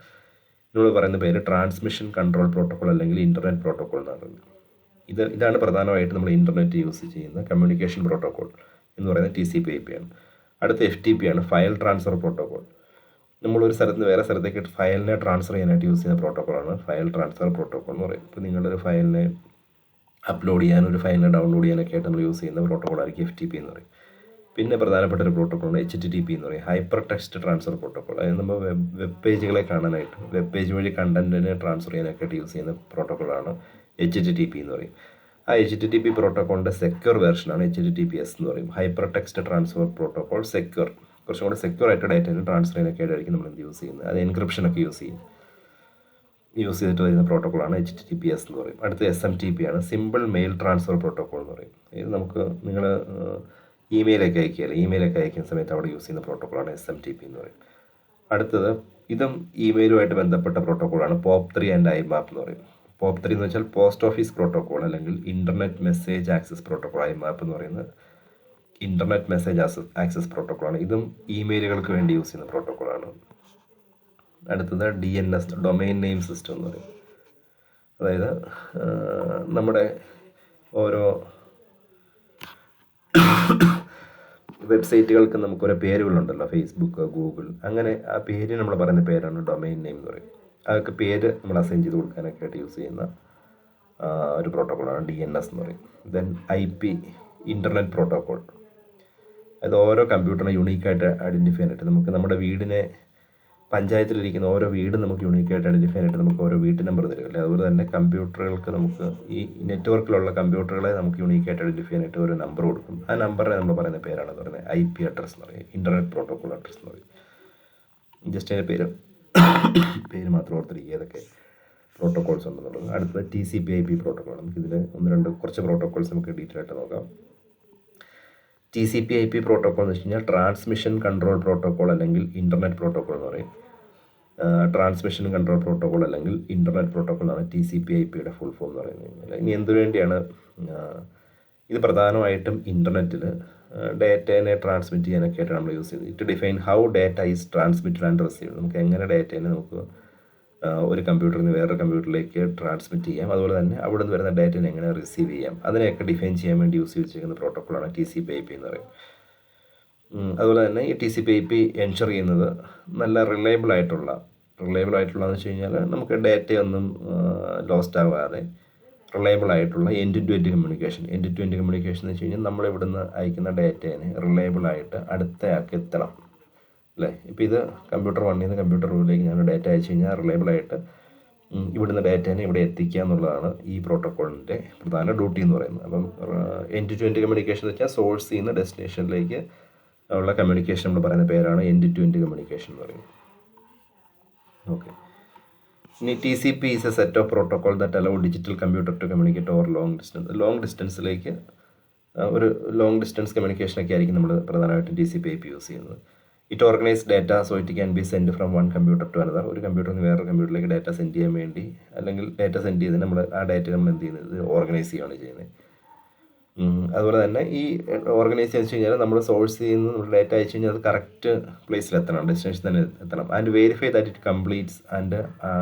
ഇതിനോട് പറയുന്ന പേര് ട്രാൻസ്മിഷൻ കൺട്രോൾ പ്രോട്ടോക്കോൾ അല്ലെങ്കിൽ ഇൻ്റർനെറ്റ് പ്രോട്ടോക്കോൾ എന്ന് പറയുന്നത്. ഇതാണ് പ്രധാനമായിട്ട് നമ്മൾ ഇൻ്റർനെറ്റ് യൂസ് ചെയ്യുന്ന കമ്മ്യൂണിക്കേഷൻ പ്രോട്ടോക്കോൾ എന്ന് പറയുന്നത് TCP/IP ആണ്. അടുത്ത FTP ആണ്, ഫയൽ ട്രാൻസ്ഫർ പ്രോട്ടോക്കോൾ. നമ്മളൊരു സ്ഥലത്ത് നിന്ന് വേറെ സ്ഥലത്തേക്ക് ഫയലിനെ ട്രാൻസ്ഫർ ചെയ്യാനായിട്ട് യൂസ് ചെയ്യുന്ന പ്രോട്ടോക്കോളാണ് ഫയൽ ട്രാൻസ്ഫർ പ്രോട്ടോക്കോൾ എന്ന് പറയും. ഇപ്പോൾ നിങ്ങളൊരു ഫയലിനെ അപ്ലോഡ് ചെയ്യാൻ, ഒരു ഫയലിനെ ഡൗൺലോഡ് ചെയ്യാനൊക്കെ ആയിട്ട് നമ്മൾ യൂസ് ചെയ്യുന്ന പ്രോട്ടോക്കോളായിരിക്കും FTP എന്ന് പറയും. പിന്നെ പ്രധാനപ്പെട്ട ഒരു പ്രോട്ടോക്കോളാണ് HTTP എന്ന് പറയും, ഹൈപ്പർ ടെക്സ്റ്റ് ട്രാൻസ്ഫർ പ്രോട്ടോക്കോൾ. അതായത് നമ്മൾ വെബ് പേജുകളെ കാണാനായിട്ട്, വെബ് പേജ് വഴി കണ്ടന്റിനെ ട്രാൻസ്ഫർ ചെയ്യാനൊക്കെ ആയിട്ട് യൂസ് ചെയ്യുന്ന പ്രോട്ടോക്കോളാണ് HTTP എന്ന് പറയും. ആ HTTP പ്രോട്ടോക്കോളിൻ്റെ സെക്യൂർ വേർഷനാണ് HTTPS എന്ന് പറയും, hyper text transfer protocol secure. കുറച്ചും കൂടെ സെക്യൂർ ആയിട്ട് ഡാറ്റയെ ട്രാൻസ്ഫർ ചെയ്യാനൊക്കെ ആയിട്ടായിരിക്കും നമ്മൾ യൂസ് ചെയ്യുന്നത്. അത് എൻക്രിപ്ഷനൊക്കെ യൂസ് ചെയ്തിട്ട് വരുന്ന പ്രോട്ടോക്കോളാണ് HTTPS എന്ന് പറയും. അടുത്ത SMTP ആണ്, സിമ്പിൾ മെയിൽ ട്രാൻസ്ഫർ പ്രോട്ടോക്കോൾ എന്ന് പറയും. ഇത് നമുക്ക് നിങ്ങൾ ഇമെയിലൊക്കെ അയക്കുന്ന സമയത്ത് അവിടെ യൂസ് ചെയ്യുന്ന പ്രോട്ടോക്കോളാണ് SMTP എന്ന് പറയും. അടുത്തത് ഇതും ഇമെയിലുമായിട്ട് ബന്ധപ്പെട്ട പ്രോട്ടോക്കോളാണ് POP3 ആൻഡ് IMAP എന്ന് പറയും. POP3 എന്ന് വെച്ചാൽ പോസ്റ്റ് ഓഫീസ് പ്രോട്ടോക്കോൾ അല്ലെങ്കിൽ internet message access protocol. IMAP എന്ന് പറയുന്നത് ഇൻ്റർനെറ്റ് മെസ്സേജ് ആക്സസ് പ്രോട്ടോക്കോളാണ്. ഇതും ഇമെയിലുകൾക്ക് വേണ്ടി യൂസ് ചെയ്യുന്ന പ്രോട്ടോക്കോളാണ്. അടുത്തത് DNS, ഡൊമൈൻ നെയിം സിസ്റ്റം എന്ന് പറയും. അതായത് നമ്മുടെ ഓരോ വെബ്സൈറ്റുകൾക്ക് നമുക്കൊരു പേരുകളുണ്ടല്ലോ, ഫേസ്ബുക്ക്, ഗൂഗിൾ, അങ്ങനെ ആ പേര് നമ്മൾ പറയുന്ന പേരാണ് ഡൊമൈൻ നെയിം എന്ന് പറയും. അതൊക്കെ പേര് നമ്മൾ അസൈൻ ചെയ്ത് കൊടുക്കാനൊക്കെ ആയിട്ട് യൂസ് ചെയ്യുന്ന ഒരു പ്രോട്ടോക്കോളാണ് DNS എന്ന് പറയും. Then IP, internet protocol. അത് ഓരോ കമ്പ്യൂട്ടറിനെ യൂണീക്കായിട്ട് ഐഡൻറ്റിഫൈ ചെയ്യാനായിട്ട്, നമുക്ക് നമ്മുടെ വീടിനെ, പഞ്ചായത്തിലിരിക്കുന്ന ഓരോ വീടും നമുക്ക് യൂണീക്കായിട്ട് ഐഡൻറ്റിഫൈ ചെയ്യാനായിട്ട് നമുക്ക് ഓരോ വീട്ട് നമ്പർ തരികയില്ല. അതുപോലെ തന്നെ കമ്പ്യൂട്ടറുകൾക്ക് നമുക്ക് ഈ നെറ്റ്വർക്കിലുള്ള കമ്പ്യൂട്ടറുകളെ നമുക്ക് യൂണീക്കായിട്ട് ഐഡൻറ്റിഫൈ ചെയ്യാനായിട്ട് ഒരു നമ്പർ കൊടുക്കും. ആ നമ്പറിനെ നമ്മൾ പറയുന്ന പേരാണ് പറയുന്നത് IP അഡ്രസ് എന്ന് പറയും, ഇൻ്റർനെറ്റ് പ്രോട്ടോക്കോൾ അഡ്രസ് എന്ന് പറയും. ജസ്റ്റ് അതിൻ്റെ പേര് മാത്രം ഓർത്തിരിക്കുക ഏതൊക്കെ പ്രോട്ടോക്കോൾസ് ഉണ്ടെന്നുള്ളത്. അടുത്തത് TCP/IP പ്രോട്ടോക്കോൾ. നമുക്കിതിൽ കുറച്ച് പ്രോട്ടോക്കോൾസ് നമുക്ക് ഡീറ്റെയിൽ ആയിട്ട് നോക്കാം. TCP/IP പ്രോട്ടോക്കോൾ എന്ന് വെച്ച് കഴിഞ്ഞാൽ ട്രാൻസ്മിഷൻ കൺട്രോൾ പ്രോട്ടോക്കോൾ അല്ലെങ്കിൽ ഇൻ്റർനെറ്റ് പ്രോട്ടോക്കോൾ എന്ന് പറയും. ട്രാൻസ്മിഷൻ കൺട്രോൾ പ്രോട്ടോക്കോൾ അല്ലെങ്കിൽ ഇൻ്റർനെറ്റ് പ്രോട്ടോക്കോൾ ആണ് TCP/IPയുടെ ഫുൾ ഫോം എന്ന് പറയുന്നത്. ഇനി എന്തിനു വേണ്ടിയാണ് ഇത്? പ്രധാനമായിട്ടും ഇൻ്റർനെറ്റിൽ ഡാറ്റേനെ ട്രാൻസ്മിറ്റ് ചെയ്യാനൊക്കെ ആയിട്ടാണ് നമ്മൾ യൂസ് ചെയ്യുന്നത്. It define how data is transmitted and received. നമുക്ക് എങ്ങനെ ഡാറ്റേനെ നമുക്ക് ഒരു കമ്പ്യൂട്ടറിൽ നിന്ന് വേറൊരു കമ്പ്യൂട്ടറിലേക്ക് ട്രാൻസ്മിറ്റ് ചെയ്യാം, അതുപോലെ തന്നെ അവിടെ നിന്ന് വരുന്ന ഡാറ്റയെ എങ്ങനെ റിസീവ് ചെയ്യാം, അതിനെയൊക്കെ ഡിഫൈൻ ചെയ്യാൻ വേണ്ടി യൂസ് ചെയ്തിരിക്കുന്ന പ്രോട്ടോക്കോളാണ് TCP/IP എന്ന് പറയും. അതുപോലെ തന്നെ ഈ TCP/IP എൻഷർ ചെയ്യുന്നത് നല്ല റിലയബിൾ ആയിട്ടുള്ളതെന്ന് വെച്ച് കഴിഞ്ഞാൽ നമുക്ക് ഡാറ്റയൊന്നും ലോസ്റ്റ് ആവാതെ റിലയബിൾ ആയിട്ടുള്ള എൻഡ് ടു എൻഡ് കമ്മ്യൂണിക്കേഷൻ എന്ന് വെച്ച് കഴിഞ്ഞാൽ നമ്മളിവിടെ നിന്ന് അയക്കുന്ന ഡാറ്റേനെ റിലയബിൾ ആയിട്ട് അടുത്തയാൾക്ക് എത്തണം, അല്ലേ? ഇപ്പോൾ ഇത് കമ്പ്യൂട്ടർ 1 നിന്ന് കമ്പ്യൂട്ടർ 2ലേക്ക് ഞാൻ ഡാറ്റ അയച്ചു കഴിഞ്ഞാൽ റിലയബിളായിട്ട് ഇവിടുന്ന് ഡാറ്റേനെ ഇവിടെ എത്തിക്കുക എന്നുള്ളതാണ് ഈ പ്രോട്ടോക്കോളിൻ്റെ പ്രധാന ഡ്യൂട്ടി എന്ന് പറയുന്നത്. അപ്പം എൻഡ് ടു എൻഡ് കമ്മ്യൂണിക്കേഷൻ എന്ന് വെച്ചാൽ സോഴ്സിൽ നിന്ന് ഡെസ്റ്റിനേഷനിലേക്ക് ഉള്ള കമ്മ്യൂണിക്കേഷൻ നമ്മൾ പറയുന്ന പേരാണ് എൻഡ് ടു എൻഡ് കമ്മ്യൂണിക്കേഷൻ എന്ന് പറയുന്നത്. ഓക്കെ. ഇനി TCP is a set of protocol that allow digital computer to communicate over long distance കമ്മ്യൂണിക്കേഷനൊക്കെ ആയിരിക്കും നമ്മൾ പ്രധാനമായിട്ടും TCP/IP യൂസ് ചെയ്യുന്നത്. It organise data so it can be send from one computer to another. ഒരു കമ്പ്യൂട്ടറിൽ നിന്ന് വേറൊരു കമ്പ്യൂട്ടറിലേക്ക് ഡാറ്റ സെൻഡ് ചെയ്യാൻ വേണ്ടി, അല്ലെങ്കിൽ ഡാറ്റ സെൻഡ് ചെയ്ത് നമ്മൾ ആ ഡാറ്റ നമ്മൾ എന്ത് ചെയ്യുന്നത്, ഓർഗനൈസ് ചെയ്യുകയാണ് ചെയ്യുന്നത്. അതുപോലെ തന്നെ ഈ ഓർഗനൈസ് ചെയ്ത് വെച്ച് കഴിഞ്ഞാൽ നമ്മൾ സോഴ്സിൽ നിന്ന് നമ്മൾ ഡാറ്റ അയച്ചു കഴിഞ്ഞാൽ അത് കറക്റ്റ് പ്ലേസിൽ എത്തണം, ഡെസ്റ്റിനേഷൻ തന്നെ എത്തണം. And verify that it completes and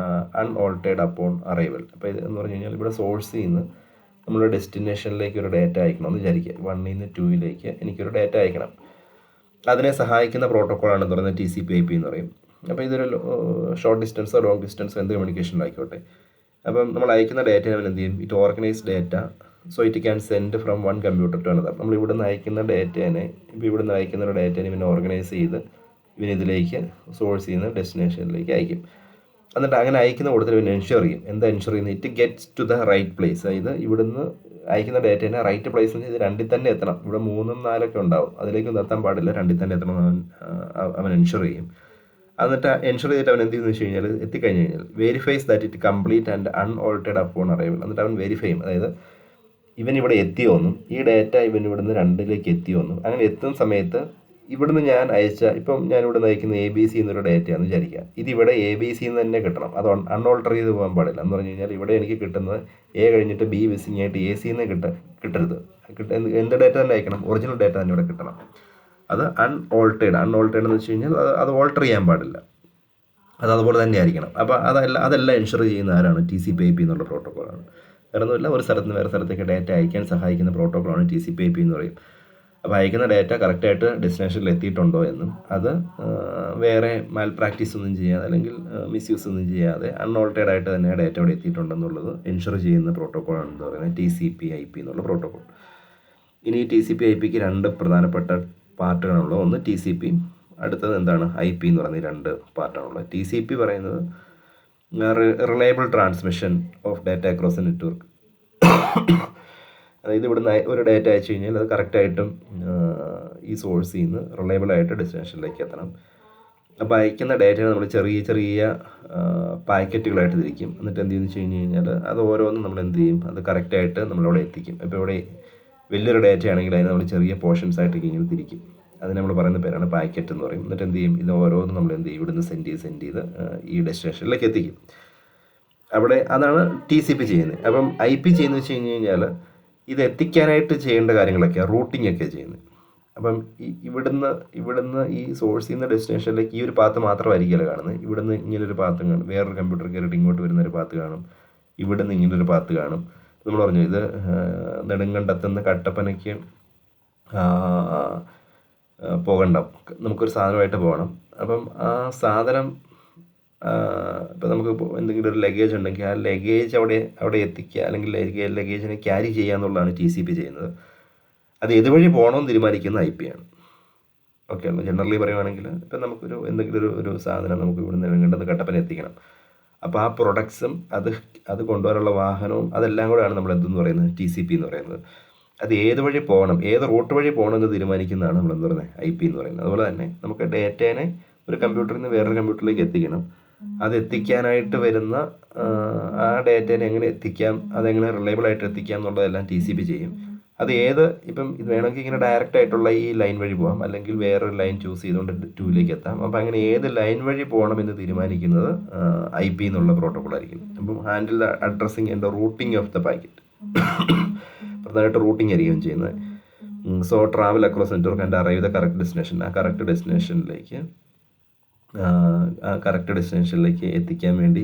അൺഓൾട്ടേഡ് upon arrival. അപ്പോൾ ഇത് എന്ന് പറഞ്ഞു കഴിഞ്ഞാൽ ഇവിടെ സോഴ്സിൽ നിന്ന് നമ്മൾ ഡെസ്റ്റിനേഷനിലേക്ക് ഒരു ഡാറ്റ അയക്കണം എന്ന് വിചാരിക്കുക. 1 നിന്ന് 2ലേക്ക് എനിക്കൊരു ഡാറ്റ അയക്കണം. അതിനെ സഹായിക്കുന്ന പ്രോട്ടോക്കോളാണെന്ന് പറയുന്നത് TCP/IP എന്ന് പറയും. അപ്പോൾ ഇതൊരു ഷോർട്ട് ഡിസ്റ്റൻസോ ലോങ് ഡിസ്റ്റൻസോ എന്ത് കമ്മ്യൂണിക്കേഷനിലായിക്കോട്ടെ, അപ്പം നമ്മൾ അയക്കുന്ന ഡാറ്റയെ നമ്മൾ എന്ത് ചെയ്യും, it organise data so it can send from one computer to another. നമ്മൾ ഇവിടെ നിന്ന് അയക്കുന്ന ഡാറ്റേനെ, ഇപ്പോൾ ഇവിടെ നിന്ന് അയക്കുന്ന ഒരു ഡാറ്റേനെ പിന്നെ ഓർഗനൈസ് ചെയ്ത് ഇതിലേക്ക് സോഴ്സ് ചെയ്യുന്ന ഡെസ്റ്റിനേഷനിലേക്ക് അയക്കും. എന്നിട്ട് അങ്ങനെ അയക്കുന്ന കൂട്ടത്തിൽ പിന്നെ എൻഷുർ ചെയ്യും. എന്താ എൻഷുർ ചെയ്യുന്നത്? It gets to the right place. അതായത് ഇവിടുന്ന് അയക്കുന്ന ഡാറ്റേനെ റൈറ്റ് പ്ലേസിൽ ഇത് 2ൽ തന്നെ എത്തണം. ഇവിടെ 3ഉം 4 ഉണ്ടാവും, അതിലേക്കൊന്നും എത്താൻ പാടില്ല, 2ൽ തന്നെ എത്തണം അവൻ എൻഷുർ ചെയ്യും. എന്നിട്ട് എൻഷുർ ചെയ്തിട്ട് അവൻ എന്ത് ചെയ്യുന്നു വെച്ച് കഴിഞ്ഞാൽ എത്തിക്കഴിഞ്ഞ് കഴിഞ്ഞാൽ verifies that it complete and അൺഓൾട്ടേഡ് upon arrival. എന്നിട്ട് അവൻ വെരിഫൈ ചെയ്യും, അതായത് ഇവൻ ഇവിടെ എത്തിയോന്നും ഈ ഡേറ്റ ഇവൻ ഇവിടുന്ന് 2ലേക്ക് എത്തിയോന്നും. അങ്ങനെ എത്തുന്ന സമയത്ത് ഇവിടുന്ന് ഞാൻ അയച്ച, ഇപ്പം ഞാൻ ഇവിടെ അയക്കുന്ന ABC എന്നൊരു ഡേറ്റയാണെന്ന് വിചാരിക്കുക. ഇതിവിടെ ABC എന്ന് തന്നെ കിട്ടണം, അത് അൺഓൾട്ടർ ചെയ്ത് പോകാൻ പാടില്ല. എന്ന് പറഞ്ഞു കഴിഞ്ഞാൽ ഇവിടെ എനിക്ക് കിട്ടുന്നത് A കഴിഞ്ഞിട്ട് B മിസ്സിങ് ആയിട്ട് AC എന്ന് കിട്ടരുത്. എന്ത് ഡേറ്റ തന്നെ അയക്കണം, ഒറിജിനൽ ഡേറ്റ തന്നെ ഇവിടെ കിട്ടണം. അത് അൺഓൾട്ടേഡ് എന്ന് വെച്ച് കഴിഞ്ഞാൽ അത് ഓൾട്ടർ ചെയ്യാൻ പാടില്ല, അത് അതുപോലെ തന്നെ ആയിരിക്കണം. അപ്പോൾ അതെല്ലാം എൻഷുർ ചെയ്യുന്ന ആരാണ്? TCP/IP എന്നുള്ള പ്രോട്ടോക്കോളാണ്. വേറെ ഒന്നുമില്ല, ഒരു സ്ഥലത്ത് നിന്ന് വേറെ സ്ഥലത്തേക്ക് ഡേറ്റ അയക്കാൻ സഹായിക്കുന്ന പ്രോട്ടോക്കോളാണ് TCP/IP എന്ന് പറയും. അപ്പോൾ അയക്കുന്ന ഡേറ്റ കറക്റ്റായിട്ട് ഡെസ്റ്റിനേഷനിൽ എത്തിയിട്ടുണ്ടോ എന്നും, അത് വേറെ മാൽ പ്രാക്ടീസ് ഒന്നും ചെയ്യാതെ അല്ലെങ്കിൽ മിസ്യൂസ് ഒന്നും ചെയ്യാതെ അൺഓൾട്ടേഡ് ആയിട്ട് തന്നെ ഡേറ്റ അവിടെ എത്തിയിട്ടുണ്ടെന്നുള്ളത് എൻഷുർ ചെയ്യുന്ന പ്രോട്ടോക്കോളാണ് എന്ന് പറയുന്നത് TCP/IP എന്നുള്ള പ്രോട്ടോക്കോൾ. ഇനി TCP/IPക്ക് 2 പ്രധാനപ്പെട്ട പാർട്ടുകളാണുള്ളത്. ഒന്ന് TCP, അടുത്തത് എന്താണ് IP എന്ന് പറയുന്ന 2 പാർട്ടാണുള്ളത്. TCP പറയുന്നത് reliable transmission of data across A network. അതായത് ഇവിടുന്ന് ഒരു ഡേറ്റ അയച്ചു കഴിഞ്ഞാൽ അത് കറക്റ്റായിട്ടും ഈ സോഴ്സിൽ നിന്ന് റിലയബിളായിട്ട് ഡെസ്റ്റിനേഷനിലേക്ക് എത്തണം. അപ്പോൾ അയക്കുന്ന ഡേറ്റയെ നമ്മൾ ചെറിയ ചെറിയ പാക്കറ്റുകളായിട്ട് തിരിക്കും. എന്നിട്ട് എന്ത് ചെയ്യുന്നു വെച്ച് കഴിഞ്ഞാൽ അത് ഓരോന്നും നമ്മൾ എന്ത് ചെയ്യും, അത് കറക്റ്റായിട്ട് നമ്മളവിടെ എത്തിക്കും. ഇപ്പോൾ ഇവിടെ വലിയൊരു ഡേറ്റ ആണെങ്കിൽ അതിനെ നമ്മൾ ചെറിയ പോർഷൻസ് ആയിട്ട് ഇങ്ങനെ തിരിക്കും. അതിന് നമ്മൾ പറയുന്ന പേരാണ് പാക്കറ്റ് എന്ന് പറയും. എന്നിട്ട് എന്ത് ചെയ്യും, ഇത് ഓരോന്നും നമ്മൾ എന്ത് ചെയ്യും, ഇവിടുന്ന് സെൻഡ് ചെയ്ത് ഈ ഡെസ്റ്റിനേഷനിലേക്ക് എത്തിക്കും. അവിടെ അതാണ് TCP ചെയ്യുന്നത്. അപ്പം IP ചെയ്യുന്നത് വെച്ച് കഴിഞ്ഞാൽ ഇത് എത്തിക്കാനായിട്ട് ചെയ്യേണ്ട കാര്യങ്ങളൊക്കെയാണ്, റൂട്ടിംഗ് ഒക്കെ ചെയ്യുന്നത്. അപ്പം ഇവിടുന്ന് ഈ സോഴ്സിൽ നിന്ന് ഡെസ്റ്റിനേഷനിലേക്ക് ഈ ഒരു പാത്ത് മാത്രമായിരിക്കില്ല കാണുന്നത്. ഇവിടുന്ന് ഇങ്ങനൊരു പാത്ത് കാണും, വേറൊരു കമ്പ്യൂട്ടർ കയറിയിട്ട് ഇങ്ങോട്ട് വരുന്നൊരു പാത്ത് കാണും, ഇവിടുന്ന് ഇങ്ങനൊരു പാത്ത് കാണും. നമ്മൾ പറഞ്ഞു ഇത് നെടുങ്കണ്ടത്തുനിന്ന് കട്ടപ്പനയ്ക്ക് പോകണ്ട, നമുക്കൊരു സാധനമായിട്ട് പോകണം. അപ്പം ആ സാധനം ഇപ്പോൾ നമുക്ക് എന്തെങ്കിലും ഒരു ലഗേജ് ഉണ്ടെങ്കിൽ ആ ലഗേജ് അവിടെ എത്തിക്കുക, അല്ലെങ്കിൽ ലഗേജിനെ ക്യാരി ചെയ്യുക എന്നുള്ളതാണ് TCP ചെയ്യുന്നത്. അത് ഏതുവഴി പോകണമെന്ന് തീരുമാനിക്കുന്ന IP ആണ്. ഓക്കെ അല്ലോ, ജനറലി പറയുവാണെങ്കിൽ ഇപ്പം നമുക്കൊരു എന്തെങ്കിലും ഒരു സാധനം നമുക്ക് ഇവിടെ നെടുങ്കണ്ടത്ത് കട്ടപ്പന എത്തിക്കണം. അപ്പോൾ ആ പ്രൊഡക്ട്സും അത് കൊണ്ടുവരാനുള്ള വാഹനവും അതെല്ലാം കൂടെയാണ് നമ്മൾ എന്തെന്ന് പറയുന്നത്, TCP എന്ന് പറയുന്നത്. അത് ഏത് വഴി പോകണം, ഏത് റൂട്ട് വഴി പോകണം എന്ന് തീരുമാനിക്കുന്നതാണ് നമ്മൾ എന്ത് പറയുന്നത്, IP എന്ന് പറയുന്നത്. അതുപോലെ തന്നെ നമുക്ക് ഡേറ്റേനെ ഒരു കമ്പ്യൂട്ടറിൽ നിന്ന് വേറൊരു കമ്പ്യൂട്ടറിലേക്ക് എത്തിക്കണം. അത് എത്തിക്കാനായിട്ട് വരുന്ന ആ ഡേറ്റേനെ എങ്ങനെ എത്തിക്കാം, അതെങ്ങനെ റിലയബിളായിട്ട് എത്തിക്കാം എന്നുള്ളതെല്ലാം TCP ചെയ്യും. അത് ഇപ്പം ഇത് വേണമെങ്കിൽ ഇങ്ങനെ ഡയറക്റ്റ് ആയിട്ടുള്ള ഈ ലൈൻ വഴി പോകാം, അല്ലെങ്കിൽ വേറൊരു ലൈൻ ചൂസ് ചെയ്തുകൊണ്ട് 2ലേക്ക് എത്താം. അപ്പം അങ്ങനെ ഏത് ലൈൻ വഴി പോകണമെന്ന് തീരുമാനിക്കുന്നത് IP എന്നുള്ള പ്രോട്ടോക്കോൾ ആയിരിക്കും. അപ്പം handle the addressing and routing of the packet, പ്രധാനമായിട്ട് റൂട്ടിംഗ് ആയിരിക്കും ചെയ്യുന്നത്. So travel across network and arrive the correct destination, ആ കറക്റ്റ് ഡെസ്റ്റിനേഷനിലേക്ക് എത്തിക്കാൻ വേണ്ടി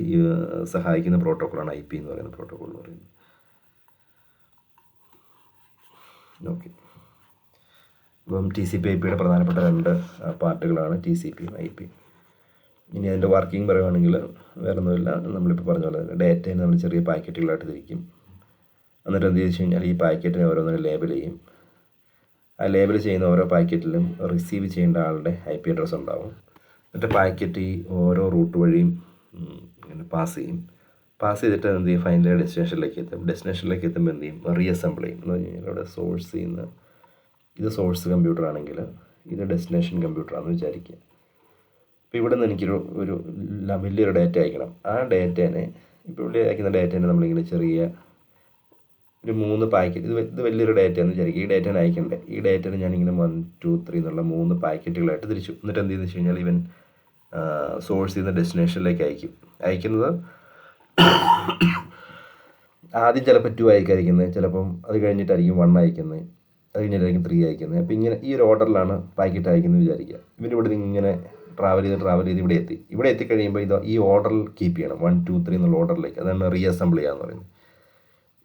സഹായിക്കുന്ന പ്രോട്ടോക്കോളാണ് IP എന്ന് പറയുന്ന പ്രോട്ടോക്കോൾ എന്ന് പറയുന്നത്. ഓക്കെ, അപ്പം TCP/IPയുടെ പ്രധാനപ്പെട്ട 2 പാർട്ടുകളാണ് TCPയും IP. ഇനി അതിൻ്റെ വർക്കിംഗ് പറയുകയാണെങ്കിൽ വേറെ ഒന്നുമില്ല, നമ്മളിപ്പോൾ പറഞ്ഞ പോലെ ഡേറ്റയെ നമ്മൾ ചെറിയ പാക്കറ്റുകളായിട്ട് തിരിക്കും. എന്നിട്ട് എന്ത് വെച്ച് കഴിഞ്ഞാൽ ഈ പാക്കറ്റിനെ ഓരോന്നിനും ലേബൽ ചെയ്യും. ആ ലേബൽ ചെയ്യുന്ന ഓരോ പാക്കറ്റിലും റിസീവ് ചെയ്യേണ്ട ആളുടെ IP അഡ്രസ്സ് ഉണ്ടാവും. എന്നിട്ട് പാക്കറ്റ് ഈ ഓരോ റൂട്ട് വഴിയും ഇങ്ങനെ പാസ് ചെയ്തിട്ട് എന്ത് ചെയ്യും, ഫൈനലി ഡെസ്റ്റിനേഷനിലേക്ക് എത്തുമ്പോൾ എന്ത് ചെയ്യും, റീഅസംബിൾ ചെയ്യും. എന്ന് പറഞ്ഞു കഴിഞ്ഞാൽ ഇവിടെ സോഴ്സിൽ നിന്ന് ഇത് സോഴ്സ് കമ്പ്യൂട്ടർ ആണെങ്കിൽ ഇത് ഡെസ്റ്റിനേഷൻ കമ്പ്യൂട്ടറാണെന്ന് വിചാരിക്കുക. അപ്പോൾ ഇവിടെ നിന്ന് എനിക്കൊരു വലിയൊരു ഡേറ്റ അയക്കണം. ആ ഡേറ്റേനെ, ഇപ്പോൾ ഇവിടെ അയക്കുന്ന ഡേറ്റേനെ നമ്മളിങ്ങനെ ചെറിയ ഒരു 3 പാക്കറ്റ്, ഇത് വലിയൊരു ഡേറ്റയാണെന്ന് വിചാരിക്കുക. ഈ ഡേറ്റേനെ അയക്കണ്ടേ, ഈ ഡേറ്റേനെ ഞാനിങ്ങനെ 1, 2, 3 എന്നുള്ള 3 പാക്കറ്റുകളായിട്ട് തിരിച്ചു. എന്നിട്ട് എന്ത് ചെയ്യുന്നു വെച്ച് കഴിഞ്ഞാൽ ഇവൻ സോഴ്സിൽ നിന്ന് ഡെസ്റ്റിനേഷനിലേക്ക് അയക്കുന്നത് ആദ്യം ചിലപ്പോൾ 2 ആയിരിക്കും അയക്കുന്നത്, ചിലപ്പം അത് കഴിഞ്ഞിട്ടായിരിക്കും 1 അയക്കുന്നത്, അത് കഴിഞ്ഞിട്ടായിരിക്കും 3 അയക്കുന്നത്. അപ്പോൾ ഇങ്ങനെ ഈ ഒരു ഓർഡറിലാണ് പാക്കറ്റ് അയക്കുന്നത് വിചാരിക്കുക. ഇവനിവിടെ നിന്ന് ഇങ്ങനെ ട്രാവൽ ചെയ്ത് ഇവിടെ എത്തിക്കഴിയുമ്പോൾ ഈ ഓർഡറിൽ കീപ്പ് ചെയ്യണം, 1, 2, 3 എന്നുള്ള ഓർഡറിലേക്ക്. അതാണ് റീഅസംബിൾ ചെയ്യുക എന്ന് പറയുന്നത്.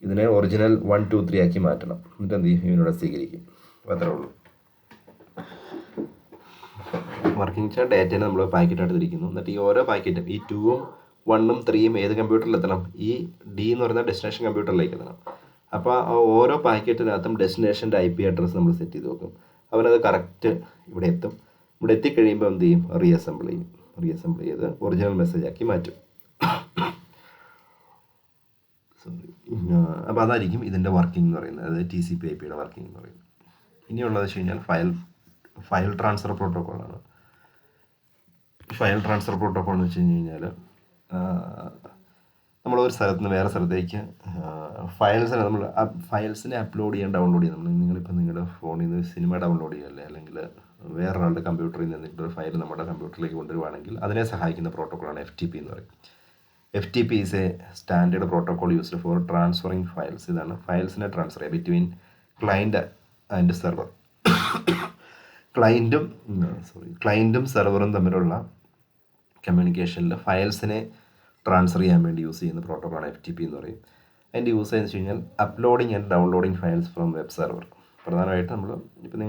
ഇതിനെ ഒറിജിനൽ 1, 2, 3 ആക്കി മാറ്റണം. എന്നിട്ട് എന്ത് ചെയ്യും, ഇവനോട് സ്വീകരിക്കും. അപ്പോൾ അത്രേ ഉള്ളൂ. വർക്കിംഗ് വെച്ചാൽ ഡേറ്റേനെ നമ്മൾ പാക്കറ്റായിട്ട് തിരിക്കുന്നു. എന്നിട്ട് ഈ ഓരോ പാക്കറ്റും ഈ 2ഉം 1ഉം 3ഉം ഏത് കമ്പ്യൂട്ടറിൽ എത്തണം, ഈ D എന്ന് പറയുന്ന ഡെസ്റ്റിനേഷൻ കമ്പ്യൂട്ടറിലേക്ക് എത്തണം. അപ്പോൾ ഓരോ പാക്കറ്റിനകത്തും ഡെസ്റ്റിനേഷൻ്റെ IP അഡ്രസ്സ് നമ്മൾ സെറ്റ് ചെയ്ത് നോക്കും. അവനത് കറക്റ്റ് ഇവിടെ എത്തും. ഇവിടെ എത്തിക്കഴിയുമ്പോൾ എന്ത് ചെയ്യും, റീഅസംബിൾ ചെയ്ത് ഒറിജിനൽ മെസ്സേജ് ആക്കി മാറ്റും. അപ്പോൾ അതായിരിക്കും ഇതിൻ്റെ വർക്കിംഗ് എന്ന് പറയുന്നത്, അതായത് TCP/IPയുടെ വർക്കിംഗ് എന്ന് പറയുന്നത്. ഇനിയുള്ളത് വെച്ച് കഴിഞ്ഞാൽ ഫയൽ ട്രാൻസ്ഫർ പ്രോട്ടോക്കോളാണ്. ഫയൽ ട്രാൻസ്ഫർ പ്രോട്ടോക്കോൾ എന്ന് വെച്ച് കഴിഞ്ഞാൽ നമ്മളൊരു സ്ഥലത്ത് നിന്ന് വേറെ സ്ഥലത്തേക്ക് ഫയൽസിനെ അപ്ലോഡ് ചെയ്യാൻ ഡൗൺലോഡ് ചെയ്യാൻ നിങ്ങളിപ്പോൾ നിങ്ങളുടെ ഫോണിൽ നിന്ന് സിനിമ ഡൗൺലോഡ് ചെയ്യല്ലേ, അല്ലെങ്കിൽ വേറൊരാളുടെ കമ്പ്യൂട്ടറിൽ നിന്ന് എന്തെങ്കിലും ഒരു ഫയൽ നമ്മുടെ കമ്പ്യൂട്ടറിലേക്ക് കൊണ്ടുവരുവാണെങ്കിൽ അതിനെ സഹായിക്കുന്ന പ്രോട്ടോക്കോളാണ് FTP എന്ന് പറയും. FTP is A standard protocol used for transferring files. ഇതാണ് ഫയൽസിനെ ട്രാൻസ്ഫർ ചെയ്യുക ബിറ്റ്വീൻ ക്ലയൻറ്റ് ആൻഡ് സെർവർ. ക്ലയൻറ്റും സെർവറും തമ്മിലുള്ള കമ്മ്യൂണിക്കേഷനിൽ ഫയൽസിനെ ട്രാൻസ്ഫർ ചെയ്യാൻ വേണ്ടി യൂസ് ചെയ്യുന്ന പ്രോട്ടോക്കോളാണ് FTP എന്ന് പറയും. അതിൻ്റെ യൂസ് എന്ന് വെച്ച് കഴിഞ്ഞാൽ uploading and downloading files from web server. പ്രധാനമായിട്ട് ഇപ്പോൾ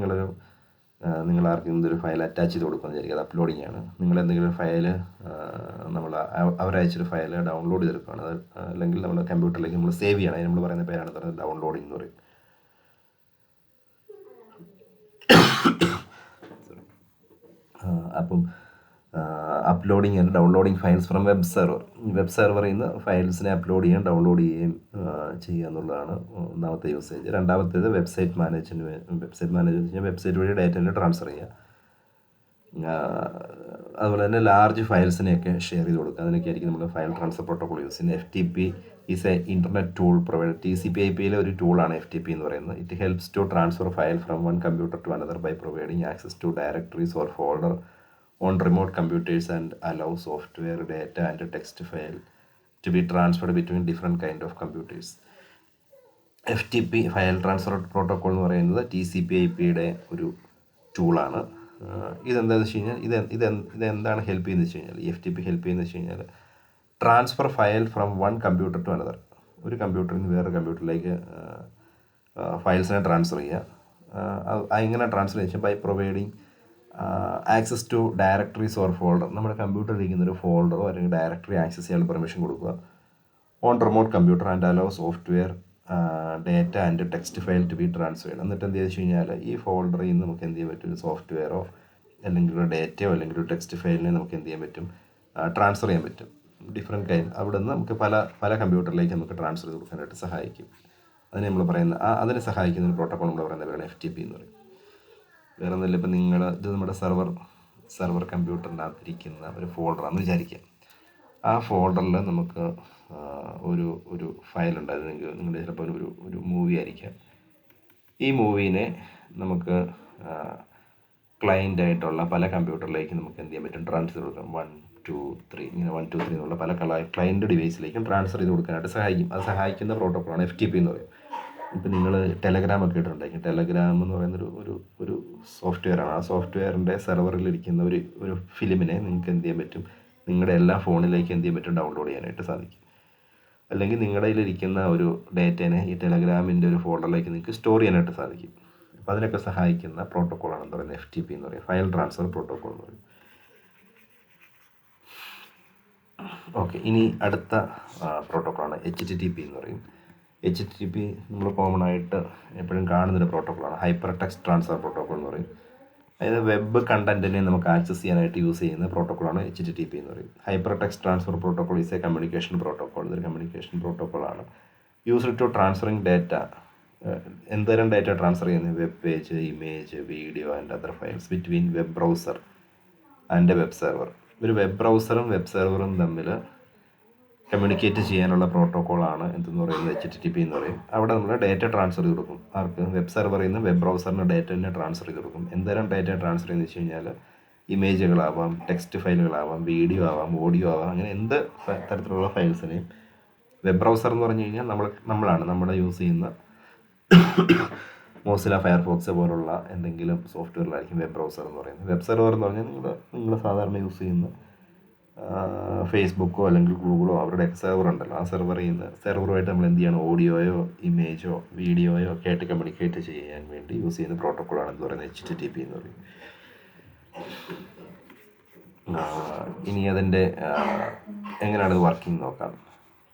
നിങ്ങൾ ആർക്കും ഒരു ഫയൽ അറ്റാച്ച് ചെയ്ത് കൊടുക്കുമെന്ന് വിചാരിക്കുക, അത് അപ്ലോഡിങ് ആണ്. നിങ്ങൾ എന്തെങ്കിലും ഒരു ഫയൽ അവരയച്ചൊരു ഫയൽ ഡൗൺലോഡ് ചെയ്തെടുക്കുകയാണ്, അത് അല്ലെങ്കിൽ നമ്മുടെ കമ്പ്യൂട്ടറിലേക്ക് നമ്മൾ സേവ് ചെയ്യണം. അതിന് നമ്മൾ പറയുന്ന പേരാണ് പറയുന്നത് ഡൗൺലോഡിങ് എന്ന് പറയും. അപ്പം uploading and downloading files from web സെർവറിൽ നിന്ന് ഫയൽസിനെ അപ്ലോഡ് ചെയ്യുകയും ഡൗൺലോഡ് ചെയ്യുകയും ചെയ്യുക എന്നുള്ളതാണ് ഒന്നാമത്തെ യൂസേജ്. രണ്ടാമത്തേത് വെബ്സൈറ്റ് മാനേജ്മെൻറ്റ് വെബ്സൈറ്റ് വഴി ഡേറ്റനെ ട്രാൻസ്ഫർ ചെയ്യുക. അതുപോലെ തന്നെ ലാർജ് ഫയൽസിനെയൊക്കെ ഷെയർ ചെയ്ത് കൊടുക്കുക. അതിനൊക്കെ ആയിരിക്കും നമ്മൾ ഫയൽ ട്രാൻസ്ഫർ പ്രോട്ടോക്കോൾ യൂസ് ചെയ്യുന്നത്. FTP is a internet tool provide. TCP/IP-യിലെ ഒരു ടൂളാണ് FTP എന്ന് പറയുന്നത്. It helps to transfer file from one computer to another by providing access to directories or folder on remote computers and allow software, data and text file to be transferred between different kind of computers. FTP file transfer protocol എന്ന് പറയുന്നത് TCP/IP-യുടെ ഒരു ടൂളാണ്. ഇതെന്താണെന്ന് വെച്ച് കഴിഞ്ഞാൽ ഇതെന്താണ് help ചെയ്യുന്നത് വെച്ച് കഴിഞ്ഞാൽ FTP ഹെൽപ്പ് ചെയ്യുന്നത് വെച്ച് കഴിഞ്ഞാൽ transfer file from one computer to another. ഒരു കമ്പ്യൂട്ടറിൽ നിന്ന് വേറെ കമ്പ്യൂട്ടറിലേക്ക് ഫയൽസിനെ ട്രാൻസ്ഫർ ചെയ്യുക. ഇങ്ങനെ ട്രാൻസ്ഫർ ചെയ്യുക by providing access to directories or folder. നമ്മുടെ കമ്പ്യൂട്ടറിൽ ഇരിക്കുന്ന ഒരു ഫോൾഡറോ അല്ലെങ്കിൽ ഡയറക്ടറി ആക്സസ് ചെയ്യാൻ പെർമിഷൻ കൊടുക്കുക. On remote computer and allow software, data and text file to be transferred. എന്നിട്ട് എന്ത് വെച്ച് കഴിഞ്ഞാൽ ഈ ഫോൾഡറിൽ നിന്ന് നമുക്ക് എന്ത് ചെയ്യാൻ പറ്റും, ഒരു സോഫ്റ്റ്വെയറോ അല്ലെങ്കിൽ ഒരു ഡേറ്റയോ അല്ലെങ്കിൽ ഒരു ടെക്സ്റ്റ് ഫയലിനെ നമുക്ക് എന്ത് ചെയ്യാൻ പറ്റും, ട്രാൻസ്ഫർ ചെയ്യാൻ പറ്റും. ഡിഫറെൻറ്റ് കൈൻഡ് അവിടെ നിന്ന് നമുക്ക് പല കമ്പ്യൂട്ടറിലേക്ക് നമുക്ക് ട്രാൻസ്ഫർ ചെയ്ത് കൊടുക്കാനായിട്ട് സഹായിക്കും. അതിന് നമ്മൾ പറയുന്ന അതിനെ സഹായിക്കുന്ന ഒരു പ്രോട്ടോക്കോൾ നമ്മൾ പറയുന്നവരാണ് FTP എന്ന് പറയും. വേറെ ഒന്നുമില്ല. ഇപ്പം ഇത് നമ്മുടെ സെർവർ കമ്പ്യൂട്ടറിനകത്തിരിക്കുന്ന ഒരു ഫോൾഡറാണെന്ന് വിചാരിക്കുക. ആ ഫോൾഡറിൽ നമുക്ക് ഒരു ഫയലുണ്ട്. അത് നിങ്ങളുടെ ചിലപ്പോൾ ഒരു മൂവി ആയിരിക്കാം. ഈ മൂവീനെ നമുക്ക് ക്ലയൻ്റായിട്ടുള്ള പല കമ്പ്യൂട്ടറിലേക്ക് നമുക്ക് എന്ത് ചെയ്യാൻ പറ്റും, ട്രാൻസ്ഫർ ചെയ്ത് കൊടുക്കാം. 1 2 3 ഇങ്ങനെ 1 2 3 എന്നുള്ള പല ക്ലയൻറ്റ് ഡിവൈസിലേക്കും ട്രാൻസ്ഫർ ചെയ്ത് കൊടുക്കാനായിട്ട് സഹായിക്കും. അത് സഹായിക്കുന്ന പ്രോട്ടോക്കോളാണ് FTP എന്ന് പറയും. ഇപ്പം നിങ്ങൾ ടെലഗ്രാമൊക്കെ ഇട്ടിട്ടുണ്ടായിരിക്കും. ടെലഗ്രാം എന്ന് പറയുന്ന ഒരു സോഫ്റ്റ്വെയറാണ്. ആ സോഫ്റ്റ്വെയറിൻ്റെ സെർവറിലിരിക്കുന്ന ഒരു ഫിലിമിനെ നിങ്ങൾക്ക് എന്ത് ചെയ്യാൻ പറ്റും, നിങ്ങളുടെ എല്ലാ ഫോണിലേക്ക് എന്ത് ചെയ്യാൻ പറ്റും, ഡൗൺലോഡ് ചെയ്യാനായിട്ട് സാധിക്കും. അല്ലെങ്കിൽ നിങ്ങളുടെ കയ്യിലിരിക്കുന്ന ഒരു ഡേറ്റേനെ ഈ ടെലഗ്രാമിൻ്റെ ഒരു ഫോൾഡറിലേക്ക് നിങ്ങൾക്ക് സ്റ്റോർ ചെയ്യാനായിട്ട് സാധിക്കും. അപ്പോൾ അതിനൊക്കെ സഹായിക്കുന്ന പ്രോട്ടോക്കോളാണ് എന്ന് പറയുന്നത് FTP എന്ന് പറയും, ഫയൽ ട്രാൻസ്ഫർ പ്രോട്ടോക്കോൾ എന്ന് പറയും. ഓക്കെ, ഇനി അടുത്ത പ്രോട്ടോക്കോളാണ് HTTP എന്ന് പറയും. HTTP നമ്മൾ കോമൺ ആയിട്ട് എപ്പോഴും കാണുന്നൊരു പ്രോട്ടോക്കോളാണ്. ഹൈപ്പർ ടെക്സ്റ്റ് ട്രാൻസ്ഫർ പ്രോട്ടോക്കോൾ എന്ന് പറയും. അതായത് വെബ് കണ്ടൻറ്റിനെ നമുക്ക് ആക്സസ് ചെയ്യാനായിട്ട് യൂസ് ചെയ്യുന്ന പ്രോട്ടോക്കോളാണ് HTTP എന്ന് പറയും. Hyper text transfer protocol is a communication protocol. ഇതൊരു കമ്മ്യൂണിക്കേഷൻ പ്രോട്ടോക്കോളാണ്. Used to transferring data. എന്തരം ഡേറ്റ ട്രാൻസ്ഫർ ചെയ്യുന്നത്, web page, image, video and other files between web browser and web server. ഒരു web ബ്രൗസറും web സെർവറും തമ്മിൽ കമ്മ്യൂണിക്കേറ്റ് ചെയ്യാനുള്ള പ്രോട്ടോക്കോളാണ് എന്തെന്ന് പറയുന്നത് HTTP എന്ന് പറയും. അവിടെ നമ്മൾ ഡേറ്റ ട്രാൻസ്ഫർ ചെയ്ത് കൊടുക്കും. ആർക്ക്, വെബ് സെർവറിൽ നിന്ന് വെബ് ബ്രൗസറിന് ഡേറ്റനെ ട്രാൻസ്ഫർ ചെയ്ത് കൊടുക്കും. എന്തരം ഡേറ്റ ട്രാൻസ്ഫർ ചെയ്യുന്നത് വെച്ച് കഴിഞ്ഞാൽ ഇമേജുകളാവാം, ടെക്സ്റ്റ് ഫയലുകളാവാം, വീഡിയോ ആവാം, ഓഡിയോ ആവാം, അങ്ങനെ എന്ത് തരത്തിലുള്ള ഫയൽസിനെയും വെബ് ബ്രൗസർ എന്ന് പറഞ്ഞു കഴിഞ്ഞാൽ നമ്മൾ യൂസ് ചെയ്യുന്ന മോസില ഫയർഫോക്സ് പോലുള്ള എന്തെങ്കിലും സോഫ്റ്റ്വെയറിലായിരിക്കും വെബ് ബ്രൗസർ എന്ന് പറയുന്നത്. വെബ് സെർവർ എന്ന് പറഞ്ഞാൽ നിങ്ങൾ സാധാരണ യൂസ് ചെയ്യുന്ന ഫേസ്ബുക്കോ അല്ലെങ്കിൽ ഗൂഗിളോ അവരുടെ സെർവർ ഉണ്ടല്ലോ, ആ സെർവറുമായിട്ട് നമ്മൾ എന്ത് ചെയ്യണം, ഓഡിയോയോ ഇമേജോ വീഡിയോയോ ഒക്കെ ആയിട്ട് കമ്മ്യൂണിക്കേറ്റ് ചെയ്യാൻ വേണ്ടി യൂസ് ചെയ്യുന്ന പ്രോട്ടോക്കോളാണ് എന്ന് പറയുന്നത് HTTP എന്ന് പറയും. ഇനി അതിൻ്റെ എങ്ങനെയാണ് ഇത് വർക്കിംഗ് നോക്കാം.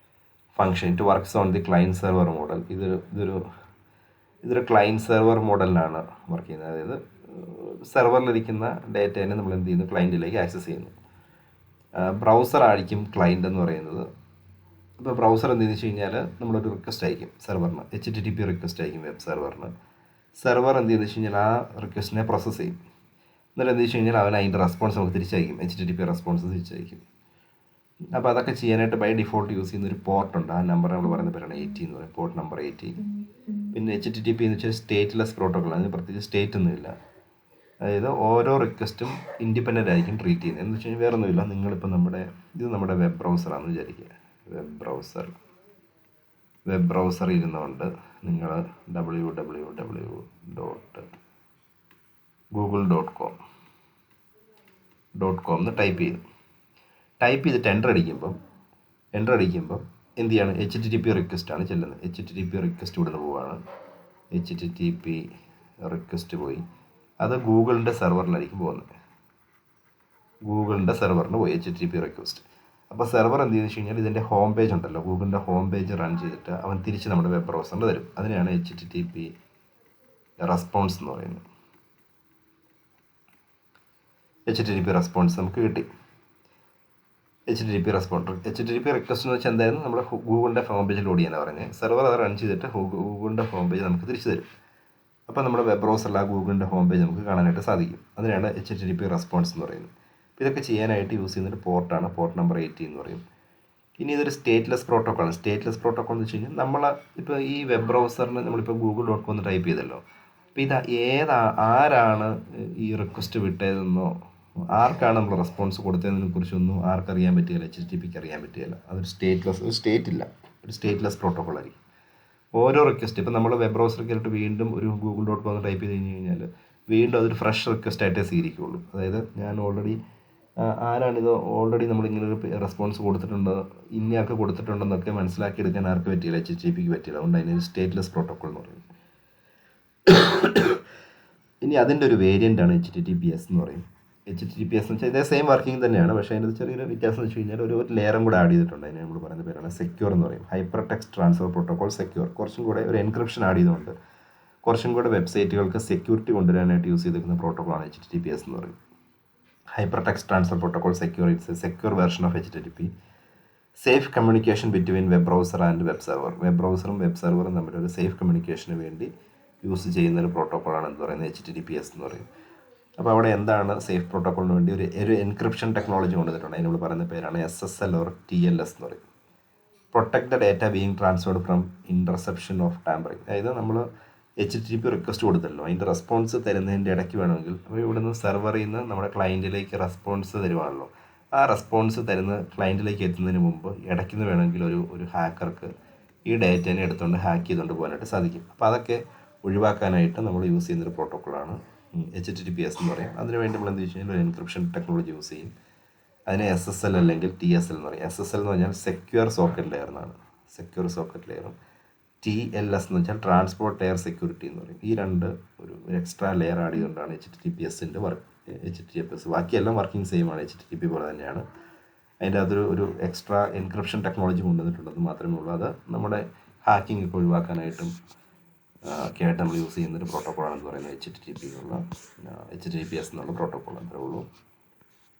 Function it works on the client server model. ഇതൊരു ക്ലയൻറ്റ് സെർവർ മോഡലിലാണ് വർക്ക് ചെയ്യുന്നത്. അതായത് സെർവറിലിരിക്കുന്ന ഡേറ്റേനെ നമ്മൾ എന്ത് ചെയ്യുന്നു, ക്ലയൻറ്റിലേക്ക് ആക്സസ് ചെയ്യുന്നു. ബ്രൗസർ ആയിരിക്കും ക്ലയൻ്റ് എന്ന് പറയുന്നത്. ഇപ്പോൾ ബ്രൗസർ എന്തെന്ന് വെച്ച് കഴിഞ്ഞാൽ നമ്മളൊരു റിക്വസ്റ്റ് അയക്കും സെർവറിന്, HTTP റിക്വസ്റ്റ് അയക്കും വെബ് സെർവറിന്. സെർവർ എന്ത് ചെയ്യുന്നത് വെച്ച് കഴിഞ്ഞാൽ ആ റിക്വസ്റ്റിനെ പ്രോസസ്സ് ചെയ്യും. എന്നിട്ട് എന്ത് വെച്ച് കഴിഞ്ഞാൽ അവൻ അതിൻ്റെ റെസ്പോൺസ് നമുക്ക് തിരിച്ചയക്കും, HTTP റെസ്പോൺസ് തിരിച്ചയക്കും. അപ്പോൾ അതൊക്കെ ചെയ്യാനായിട്ട് ബൈ ഡിഫോൾട്ട് യൂസ് ചെയ്യുന്ന ഒരു പോർട്ടുണ്ട്. ആ നമ്പർ നമ്മൾ പറയുന്ന പേരാണ് 80 എന്ന് പറയും, പോർട്ട് നമ്പർ 80. പിന്നെ HTTP എന്ന് വെച്ചാൽ സ്റ്റേറ്റ്ലെസ് പ്രോട്ടോക്കോൾ. അതിന് പ്രത്യേകിച്ച് സ്റ്റേറ്റ് ഒന്നുമില്ല. അതായത് ഓരോ റിക്വസ്റ്റും ഇൻഡിപെൻഡൻ്റ് ആയിരിക്കും ട്രീറ്റ് ചെയ്യുന്നത്. എന്ന് വെച്ച് കഴിഞ്ഞാൽ വേറെ ഒന്നുമില്ല, നിങ്ങളിപ്പോൾ ഇത് നമ്മുടെ വെബ് ബ്രൗസറാണെന്ന് വിചാരിക്കുക. വെബ് ബ്രൗസർ ഇരുന്നുകൊണ്ട് നിങ്ങൾ www.google.com എന്ന് ടൈപ്പ് ചെയ്തിട്ട് എൻ്റർ അടിക്കുമ്പം എന്ത് ചെയ്യാണ്, HTTP റിക്വസ്റ്റാണ് ചെല്ലുന്നത്. HTTP റിക്വസ്റ്റ് ഇവിടുന്ന് പോവുകയാണ്. HTTP റിക്വസ്റ്റ് പോയി, അത് ഗൂഗിളിൻ്റെ സെർവറിലായിരിക്കും പോകുന്നത്. ഗൂഗിളിൻ്റെ സെർവറിന് പോയി HTTP റിക്വസ്റ്റ്. അപ്പോൾ സെർവർ എന്ത് ചെയ്തെന്ന് വെച്ച് കഴിഞ്ഞാൽ ഇതിൻ്റെ ഹോം പേജ് ഉണ്ടല്ലോ, ഗൂഗിളിൻ്റെ ഹോം പേജ് റൺ ചെയ്തിട്ട് അവൻ തിരിച്ച് നമ്മുടെ വെബ് ബ്രൗസറിൽ തരും. അതിനെയാണ് HTTP റെസ്പോൺസ് എന്ന് പറയുന്നത്. HTTP റെസ്പോൺസ് നമുക്ക് കിട്ടി. HTTP റിക്വസ്റ്റ് എന്ന് വെച്ചാൽ എന്തായിരുന്നു, നമ്മുടെ ഗൂഗിളിൻ്റെ ഹോം പേജിൽ ലോഡ് ചെയ്യാനാണ് പറഞ്ഞത്. സെർവർ അത് റൺ ചെയ്തിട്ട് ഗൂഗിളിൻ്റെ ഹോം പേജ് നമുക്ക് തിരിച്ചു തരും. അപ്പോൾ നമ്മുടെ വെബ് ബ്രൗസറിൽ ആ ഗൂഗിളിൻ്റെ ഹോം പേജ് നമുക്ക് കാണാനായിട്ട് സാധിക്കും. അതിനാണ് HTTP റെസ്പോൺസ് എന്ന് പറയുന്നത്. അപ്പോൾ ഇതൊക്കെ ചെയ്യാനായിട്ട് യൂസ് ചെയ്യുന്നൊരു പോർട്ടാണ്, പോർട്ട് നമ്പർ 80 എന്ന് പറയും. ഇനി ഇതൊരു സ്റ്റേറ്റ്ലെസ് പ്രോട്ടോക്കോളാണ്. സ്റ്റേറ്റ്ലെസ് പ്രോട്ടോക്കോൾ എന്ന് വെച്ച് കഴിഞ്ഞാൽ ഇപ്പോൾ ഈ വെബ് ബ്രൗസറിന് നമ്മളിപ്പോൾ google.com എന്ന് ടൈപ്പ് ചെയ്തല്ലോ, അപ്പോൾ ഇത് ആരാണ് ഈ റിക്വസ്റ്റ് വിട്ടതെന്നോ ആർക്കാണ് നമ്മൾ റെസ്പോൺസ് കൊടുത്തതിനെ കുറിച്ചൊന്നും ആർക്കറിയാൻ പറ്റുകയില്ല, HTTPക്ക് അറിയാൻ പറ്റുകയില്ല. അതൊരു സ്റ്റേറ്റ്ലെസ് പ്രോട്ടോക്കോൾ ആയിരിക്കും. ഓരോ റിക്വസ്റ്റ് ഇപ്പോൾ നമ്മൾ വെബ് ബ്രൗസറിൽ കയറിയിട്ട് വീണ്ടും ഒരു google.com എന്ന് ടൈപ്പ് ചെയ്ത് കഴിഞ്ഞാൽ വീണ്ടും അതൊരു ഫ്രഷ് റിക്വസ്റ്റ് ആയിട്ടേ സ്വീകരിക്കുകയുള്ളൂ. അതായത് ഞാൻ ആരാണിത് ഓൾറെഡി നമ്മളിങ്ങനെ ഒരു റെസ്പോൺസ് കൊടുത്തിട്ടുണ്ടോ, ഇന്നയാൾക്ക് കൊടുത്തിട്ടുണ്ടെന്നൊക്കെ മനസ്സിലാക്കിയെടുക്കാൻ ആർക്ക് പറ്റിയില്ല, HTTPക്ക് പറ്റിയില്ല. അതുകൊണ്ട് അതിനൊരു സ്റ്റേറ്റ്ലെസ് പ്രോട്ടോക്കോൾ എന്ന് പറയുന്നത്. ഇനി അതിൻ്റെ ഒരു വേരിയൻ്റാണ് HTTPS എന്ന് പറയും. HTTPS എന്ന് വെച്ചാൽ ഇതേ സെയിം വർക്കിംഗ് തന്നെയാണ്, പക്ഷേ അതിൻ്റെ ചെറിയൊരു വ്യത്യാസം എന്ന് വെച്ച് കഴിഞ്ഞാൽ ഒരു ലെയറും കൂടെ ആഡ് ചെയ്തിട്ടുണ്ട്. അതിന് നമ്മൾ പറയുന്ന പേരാണ് സെക്യൂർ എന്ന് പറയും. Hyper text transfer protocol secure. കുറച്ചും കൂടെ ഒരു എൻക്രിപ്ഷൻ ആഡ് ചെയ്തുകൊണ്ട് കുറച്ചും കൂടെ വെബ്സൈറ്റുകൾക്ക് സെക്യൂരിറ്റി കൊണ്ടുവരാനായിട്ട് യൂസ് ചെയ്തിരിക്കുന്ന പ്രോട്ടോക്കോളാണ് HTTPS എന്ന് പറയും. Hyper text transfer protocol secure, it's a secure version of HTTP. Safe communication between web browser and web server. Web ബ്രൗസറും വെബ് സെർവറും തമ്മിലൊരു സേഫ് കമ്മ്യൂണിക്കേഷന് വേണ്ടി യൂസ് ചെയ്യുന്ന ഒരു പ്രോട്ടോക്കോളാണ് എന്ന് പറയുന്നത് HTTPS എന്ന് പറയും. അപ്പോൾ അവിടെ എന്താണ് സേഫ് പ്രോട്ടോക്കോളിന് വേണ്ടി ഒരു എൻക്രിപ്ഷൻ ടെക്നോളജി കൊണ്ടുവന്നിട്ടുണ്ട്. അതിനോട് പറയുന്ന പേരാണ് SSL or TLS എന്ന് പറയും. Protect the data being transferred from interception of tampering. അതായത് നമ്മൾ HTTP റിക്വസ്റ്റ് കൊടുത്തല്ലോ, അതിൻ്റെ റെസ്പോൺസ് തരുന്നതിൻ്റെ ഇടയ്ക്ക് വേണമെങ്കിൽ, അപ്പോൾ ഇവിടുന്ന് സെർവറിൽ നിന്ന് നമ്മുടെ ക്ലയൻറ്റിലേക്ക് റെസ്പോൺസ് തരുവാണല്ലോ, ആ റെസ്പോൺസ് തരുന്ന ക്ലയൻറ്റിലേക്ക് എത്തുന്നതിന് മുമ്പ് ഇടയ്ക്ക് വേണമെങ്കിൽ ഒരു ഹാക്കർക്ക് ഈ ഡേറ്റേനെ എടുത്തുകൊണ്ട് ഹാക്ക് ചെയ്തുകൊണ്ട് പോകാനായിട്ട് സാധിക്കും. അപ്പോൾ അതൊക്കെ ഒഴിവാക്കാനായിട്ട് നമ്മൾ യൂസ് ചെയ്യുന്നൊരു പ്രോട്ടോക്കോളാണ് HTTPS എന്ന് പറയും. അതിനുവേണ്ടി നമ്മൾ എന്ത് വെച്ച് കഴിഞ്ഞാൽ ഒരു എൻക്രിപ്ഷൻ ടെക്നോളജി യൂസ് ചെയ്യും. അതിനെ SSL അല്ലെങ്കിൽ TSL എന്ന് പറയും. SSL എന്ന് പറഞ്ഞാൽ സെക്യൂർ സോക്കറ്റ് ലെയർ എന്നാണ്, സെക്യൂർ സോക്കറ്റ് ലെയറും. TLS എന്ന് വെച്ചാൽ ട്രാൻസ്പോർട്ട് ലെയർ സെക്യൂരിറ്റി എന്ന് പറയും. ഈ രണ്ട് ഒരു എക്സ്ട്രാ ലെയർ ആഡ് ചെയ്തുകൊണ്ടാണ് HTTPSൻ്റെ HTTPS. ബാക്കിയെല്ലാം വർക്കിംഗ് സെയിം ആണ്, HTTP പോലെ തന്നെയാണ്. അതിൻ്റെ അതൊരു എക്സ്ട്രാ എൻക്രിപ്ഷൻ ടെക്നോളജി കൊണ്ടുവന്നിട്ടുണ്ടെന്ന് മാത്രമേ ഉള്ളൂ. അത് നമ്മുടെ ഹാക്കിംഗ് ഒക്കെ ഒഴിവാക്കാനായിട്ടും ഒക്കെ ആയിട്ട് നമ്മൾ യൂസ് ചെയ്യുന്നൊരു പ്രോട്ടോക്കോളാണെന്ന് പറയുന്നത് HTTPS എന്നുള്ള പ്രോട്ടോക്കോൾ അത്രേ ഉള്ളൂ.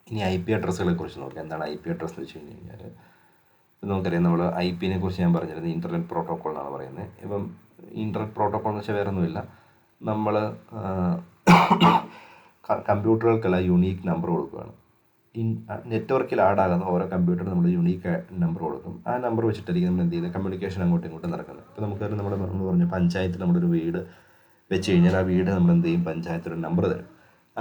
ഇനി IP അഡ്രസ്സുകളെ കുറിച്ച് നോക്കാം. എന്താണ് IP അഡ്രസ്സ് എന്ന് വെച്ച് കഴിഞ്ഞാൽ, നമുക്കറിയാം, നമ്മൾ IP നെ കുറിച്ച് ഞാൻ പറഞ്ഞിരുന്നത് ഇൻ്റർനെറ്റ് പ്രോട്ടോക്കോൾ എന്നാണ് പറയുന്നത്. ഇപ്പം ഇൻ്റർനെറ്റ് പ്രോട്ടോക്കോൾ എന്ന് വെച്ചാൽ വേറെ ഒന്നുമില്ല, നമ്മൾ കമ്പ്യൂട്ടറുകൾക്കെല്ലാം യുണീക്ക് നമ്പർ കൊടുക്കുകയാണ്. നെറ്റ്വർക്കിൽ ആഡാകുന്ന ഓരോ കമ്പ്യൂട്ടറിന് നമ്മൾ യുണീക്ക് നമ്പർ കൊടുക്കും. ആ നമ്പർ വെച്ചിട്ടായിരിക്കും നമ്മൾ എന്ത് ചെയ്യുന്നത്, കമ്മ്യൂണിക്കേഷൻ അങ്ങോട്ടും ഇങ്ങോട്ടും നടക്കുന്നത്. ഇപ്പോൾ നമുക്കറിയാം, നമ്മൾ പറഞ്ഞു പഞ്ചായത്തിൽ നമ്മളൊരു വീട് വെച്ച് കഴിഞ്ഞാൽ ആ വീട് നമ്മൾ എന്ത് ചെയ്യും, പഞ്ചായത്തൊരു നമ്പർ തരും.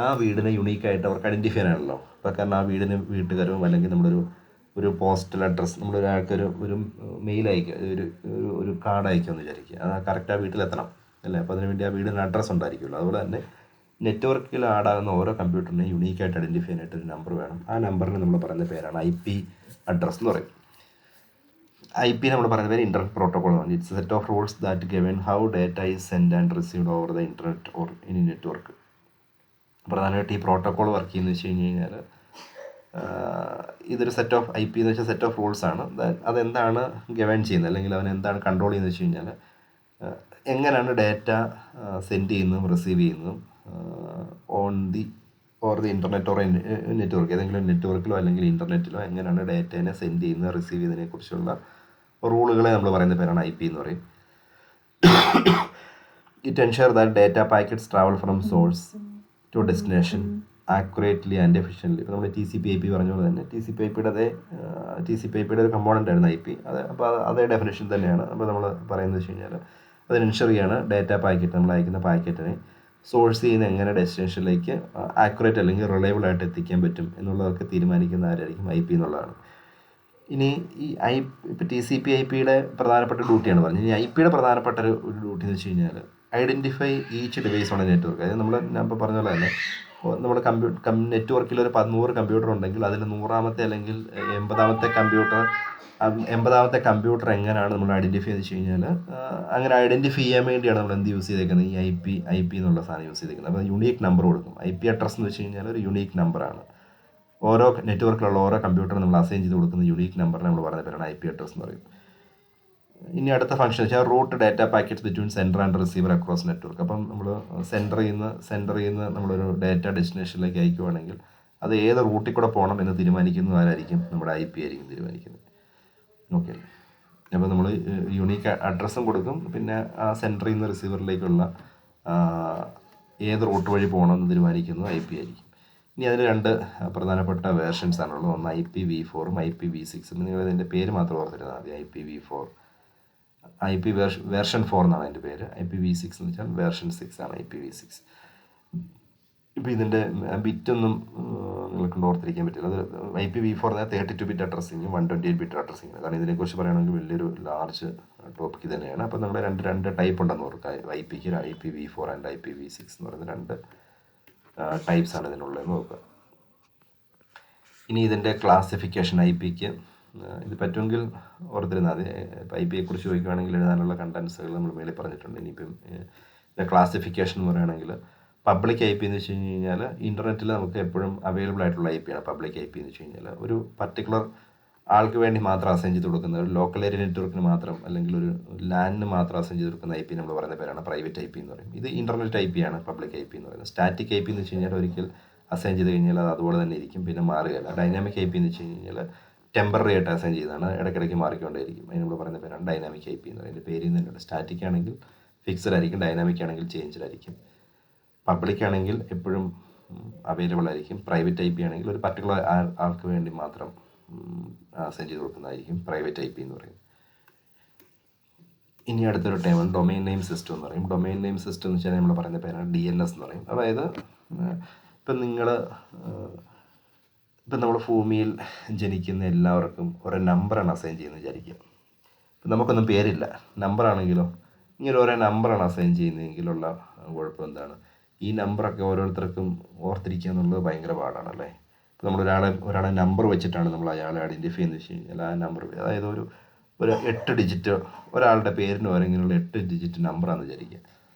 ആ വീടിനെ യുണീക്കായിട്ട് അവർക്ക് ഐഡൻറ്റിഫൈ ചെയ്യാനാണല്ലോ. അപ്പോൾ കാരണം ആ വീടിന് വീട്ടുകാരും അല്ലെങ്കിൽ ഒരു പോസ്റ്റൽ അഡ്രസ്സ്, നമ്മളൊരാൾക്ക് ഒരു മെയിൽ അയക്കുക, ഒരു കാർഡ് അയക്കുമെന്ന് വിചാരിക്കുക, അത് കറക്റ്റ് ആ വീട്ടിലെത്തണം അല്ലേ. അപ്പോൾ അതിനുവേണ്ടി ആ വീടിന് അഡ്രസ്സ് ഉണ്ടായിരിക്കുമല്ലോ. അതുപോലെ തന്നെ നെറ്റ്വർക്കിൽ ആഡാകുന്ന ഓരോ കമ്പ്യൂട്ടറിനെ യുണീക്കായിട്ട് ഐഡൻറ്റിഫൈ ചെയ്യാനായിട്ട് ഒരു നമ്പർ വേണം. ആ നമ്പറിന് നമ്മൾ പറയുന്ന പേരാണ് IP അഡ്രസ്സ് എന്ന് പറയും. IP നമ്മൾ പറയുന്ന പേര് ഇൻ്റർനെറ്റ് പ്രോട്ടോക്കോൾ ആണ്. It's set of rules that govern how data is send and received over the internet or in network. പ്രധാനമായിട്ട് ഈ പ്രോട്ടോക്കോൾ വർക്ക് ചെയ്യുന്നത് വെച്ച് കഴിഞ്ഞാൽ ഇതൊരു സെറ്റ് ഓഫ് IP എന്ന് വെച്ചാൽ സെറ്റ് ഓഫ് റൂൾസ് ആണ്. അതെന്താണ് ഗവേൺ ചെയ്യുന്നത് അല്ലെങ്കിൽ അവൻ എന്താണ് കൺട്രോൾ ചെയ്യുന്നത് വെച്ച് കഴിഞ്ഞാൽ, എങ്ങനെയാണ് ഡേറ്റ സെൻഡ് ചെയ്യുന്നതും റിസീവ് ചെയ്യുന്നതും on the internet or network, ഏതെങ്കിലും നെറ്റ്വർക്കിലോ അല്ലെങ്കിൽ ഇൻ്റർനെറ്റിലോ എങ്ങനെയാണ് ഡേറ്റേനെ സെൻഡ് ചെയ്യുന്നത് റിസീവ് ചെയ്യുന്നതിനെ കുറിച്ചുള്ള റൂളുകളെ നമ്മൾ പറയുന്ന പേരാണ് IP എന്ന് പറയും. It ensure that data packets travel from source to destination accurately and efficiently. ഇപ്പോൾ നമ്മൾ TCP/IP പറഞ്ഞ പോലെ തന്നെ TCP/IPയുടെ ഒരു കമ്പോണൻ്റ് ആയിരുന്നു IP. അപ്പോൾ അതേ ഡെഫിനേഷൻ തന്നെയാണ്. അപ്പോൾ നമ്മൾ പറയുന്നത് വെച്ച് കഴിഞ്ഞാൽ അതിന് എൻഷുർ ചെയ്യാണ് ഡാറ്റ പാക്കറ്റ്, നമ്മൾ അയക്കുന്ന പാക്കറ്റിനെ സോഴ്സ് ചെയ്യുന്ന എങ്ങനെ ഡെസ്റ്റിനേഷനിലേക്ക് ആക്യുറേറ്റ് അല്ലെങ്കിൽ റിലയബിൾ ആയിട്ട് എത്തിക്കാൻ പറ്റും എന്നുള്ളതൊക്കെ തീരുമാനിക്കുന്ന ആരായിരിക്കും? IP എന്നുള്ളതാണ്. ഇനി ഈ ഇപ്പോൾ TCP/IPയുടെ പ്രധാനപ്പെട്ട ഡ്യൂട്ടിയാണ് പറഞ്ഞത്. ഇനി IPയുടെ പ്രധാനപ്പെട്ട ഒരു ഡ്യൂട്ടി എന്ന് വെച്ച് കഴിഞ്ഞാൽ identify each device on A network. അതായത് ഞാൻ ഇപ്പോൾ പറഞ്ഞ പോലെ തന്നെ നമ്മൾ നെറ്റ്വർക്കിൽ ഒരു 100 കമ്പ്യൂട്ടർ ഉണ്ടെങ്കിൽ അതിൽ 100ാമത്തെ അല്ലെങ്കിൽ 80ാമത്തെ കമ്പ്യൂട്ടർ എങ്ങനെയാണ് നമ്മൾ ഐഡൻറ്റിഫൈ എന്ന് വെച്ച് കഴിഞ്ഞാൽ അങ്ങനെ ഐഡൻറ്റിഫൈ ചെയ്യാൻ വേണ്ടിയാണ് നമ്മൾ എന്ത് യൂസ് ചെയ്തേക്കുന്നത്? ഈ IP എന്നുള്ള സാധനം യൂസ് ചെയ്തേക്കുന്നത്. അപ്പോൾ യൂണീക്ക് നമ്പർ കൊടുക്കും. IP അഡ്രസ് എന്ന് വെച്ച് കഴിഞ്ഞാൽ ഒരു യൂണീക്ക് നമ്പറാണ്. ഓരോ നെറ്റ്വർക്കിലുള്ള ഓരോ കമ്പ്യൂട്ടറും നമ്മൾ അസൈൻ ചെയ്ത് കൊടുക്കുന്ന യൂണീക്ക് നമ്പറിനെ നമ്മൾ പറഞ്ഞ പേരാണ് IP അഡ്രസ് എന്ന് പറയും. ഇനി അടുത്ത ഫംഗ്ഷൻ വെച്ചാൽ route data packets between sender and receiver across network. അപ്പം നമ്മൾ സെൻഡറിൽ നിന്ന് നമ്മളൊരു ഡാറ്റ ഡെസ്റ്റിനേഷനിലേക്ക് അയക്കുകയാണെങ്കിൽ അത് ഏത് റൂട്ടിൽ കൂടെ പോകണം എന്ന് തീരുമാനിക്കുന്നത് ആരായിരിക്കും? നമ്മുടെ IP ആയിരിക്കും തീരുമാനിക്കുന്നത്. ഓക്കെ. അപ്പോൾ നമ്മൾ യൂണീക്ക് അഡ്രസ്സും കൊടുക്കും, പിന്നെ ആ സെൻഡറിൽ നിന്ന് റിസീവറിലേക്കുള്ള ഏത് റൂട്ട് വഴി പോകണമെന്ന് തീരുമാനിക്കുന്നത് IP ആയിരിക്കും. ഇനി അതിന് 2 പ്രധാനപ്പെട്ട വേർഷൻസ് ആണുള്ളത്. ഒന്ന് IPv4ഉം IPv6. നിങ്ങൾ ഇതിൻ്റെ പേര് മാത്രം ഓർത്തിരുന്നാൽ മതി. IPv4 IP വേർഷൻ 4 എന്നാണ് അതിൻ്റെ പേര്. IPv6 എന്ന് വെച്ചാൽ വേർഷൻ 6 ആണ് IPv6. ഇപ്പോൾ ഇതിൻ്റെ ബിറ്റൊന്നും നിങ്ങൾക്ക് ഓർത്തിരിക്കാൻ പറ്റില്ല. അത് IPv4 എന്നാൽ 32 ബിറ്റ് അഡ്രസ്സിങ്ങും 128 ബിറ്റ് അഡ്രസ്സിങ്ങും. കാരണം ഇതിനെക്കുറിച്ച് പറയുകയാണെങ്കിൽ വലിയൊരു ലാർജ് ടോപ്പിക് തന്നെയാണ്. അപ്പോൾ നമ്മൾ രണ്ട് ടൈപ്പ് ഉണ്ടെന്ന് ഓർക്കുക. IPക്ക് IPv4 ആൻഡ് IPv6 എന്ന് പറയുന്ന 2 ടൈപ്സ് ആണ് ഇതിനുള്ളതെന്ന് നോക്കുക. ഇനി ഇതിൻ്റെ ക്ലാസിഫിക്കേഷൻ IPക്ക് ഇത് പറ്റുമെങ്കിൽ ഓർത്തിരുന്നാൽ മതി. IPയെക്കുറിച്ച് ചോദിക്കുകയാണെങ്കിൽ എഴുതാനുള്ള കണ്ടൻസുകൾ നമ്മൾ മേളിൽ പറഞ്ഞിട്ടുണ്ട്. ഇനിയിപ്പം ഇതിൻ്റെ ക്ലാസിഫിക്കേഷൻ എന്ന് പറയുകയാണെങ്കിൽ പബ്ലിക് IP എന്ന് വെച്ച് കഴിഞ്ഞാൽ ഇൻ്റർനെറ്റിൽ നമുക്ക് എപ്പോഴും അവൈലബിൾ ആയിട്ടുള്ള IP ആണ് പബ്ലിക് IP എന്ന് വെച്ച് കഴിഞ്ഞാൽ. ഒരു പർട്ടിക്കുലർ ആൾക്ക് വേണ്ടി മാത്രം അസൈൻ ചെയ്ത് കൊടുക്കുന്ന ഒരു ലോക്കൽ ഏരിയ നെറ്റ്വർക്കിന് മാത്രം അല്ലെങ്കിൽ ഒരു ലാൻഡിന് മാത്രം അസൈൻ ചെയ്ത് കൊടുക്കുന്ന IP നമ്മൾ പറയുന്ന പേരാണ് പ്രൈവറ്റ് IP എന്ന് പറയും. ഇത് ഇൻ്റർനെറ്റ് IP ആണ് പബ്ലിക് IP എന്ന് പറയുന്നത്. സ്റ്റാറ്റിക് IP എന്ന് വെച്ച് കഴിഞ്ഞാൽ ഒരിക്കൽ അസൈൻ ചെയ്ത് കഴിഞ്ഞാൽ അത് അതുപോലെ തന്നെ ഇരിക്കും, പിന്നെ മാറുകയല്ല. ഡൈനാമിക് IP എന്ന് വെച്ച് കഴിഞ്ഞാൽ ടെമ്പററി ആയിട്ട് അസൈൻ ചെയ്താണ്, ഇടയ്ക്കിടയ്ക്ക് മാറിക്കൊണ്ടേയിരിക്കും. അതിന് നമ്മൾ പറയുന്ന പേരാണ് ഡൈനാമിക് IP എന്ന് പറയുന്നത്. പേരിൽ നിന്ന് തന്നെയാണ്. സ്റ്റാറ്റിക് ആണെങ്കിൽ ഫിക്സഡ് ആയിരിക്കും, ഡൈനാമിക് ആണെങ്കിൽ ചേഞ്ച്ഡ് ആയിരിക്കും. പബ്ലിക് ആണെങ്കിൽ എപ്പോഴും അവൈലബിൾ ആയിരിക്കും. പ്രൈവറ്റ് IP ആണെങ്കിൽ ഒരു പർട്ടിക്കുലർ ആൾക്ക് വേണ്ടി മാത്രം അസൈൻ ചെയ്ത് കൊടുക്കുന്നതായിരിക്കും പ്രൈവറ്റ് IP എന്ന് പറയും. ഇനി അടുത്തൊരു ടേമാണ് ഡൊമൈൻ നെയിം സിസ്റ്റം എന്ന് പറയും. ഡൊമൈൻ നെയിം സിസ്റ്റം എന്ന് വെച്ചാൽ നമ്മൾ പറയുന്ന പേരാണ് DNS എന്ന് പറയും. അതായത് ഇപ്പം നമ്മൾ ഭൂമിയിൽ ജനിക്കുന്ന എല്ലാവർക്കും ഓരോ നമ്പറാണ് അസൈൻ ചെയ്യുന്നത് വിചാരിക്കുക. ഇപ്പം നമുക്കൊന്നും പേരില്ല, നമ്പറാണെങ്കിലോ ഇങ്ങനെ ഓരോ നമ്പറാണ് അസൈൻ ചെയ്യുന്നതെങ്കിലുള്ള കുഴപ്പം എന്താണ്? ഈ നമ്പറൊക്കെ ഓരോരുത്തർക്കും ഓർത്തിരിക്കുക എന്നുള്ളത് ഭയങ്കര പാടാണല്ലേ. ഇപ്പോൾ നമ്മൾ ഒരാളെ നമ്പർ വെച്ചിട്ടാണ് നമ്മൾ അയാളെ ഐഡൻറ്റിഫൈ എന്ന് വെച്ച് കഴിഞ്ഞാൽ ആ നമ്പർ, അതായത് ഒരു 8 ഡിജിറ്റ് ഒരാളുടെ പേരിന് ഇങ്ങനെയുള്ള 8 ഡിജിറ്റ് നമ്പറാണെന്ന് വിചാരിക്കുക.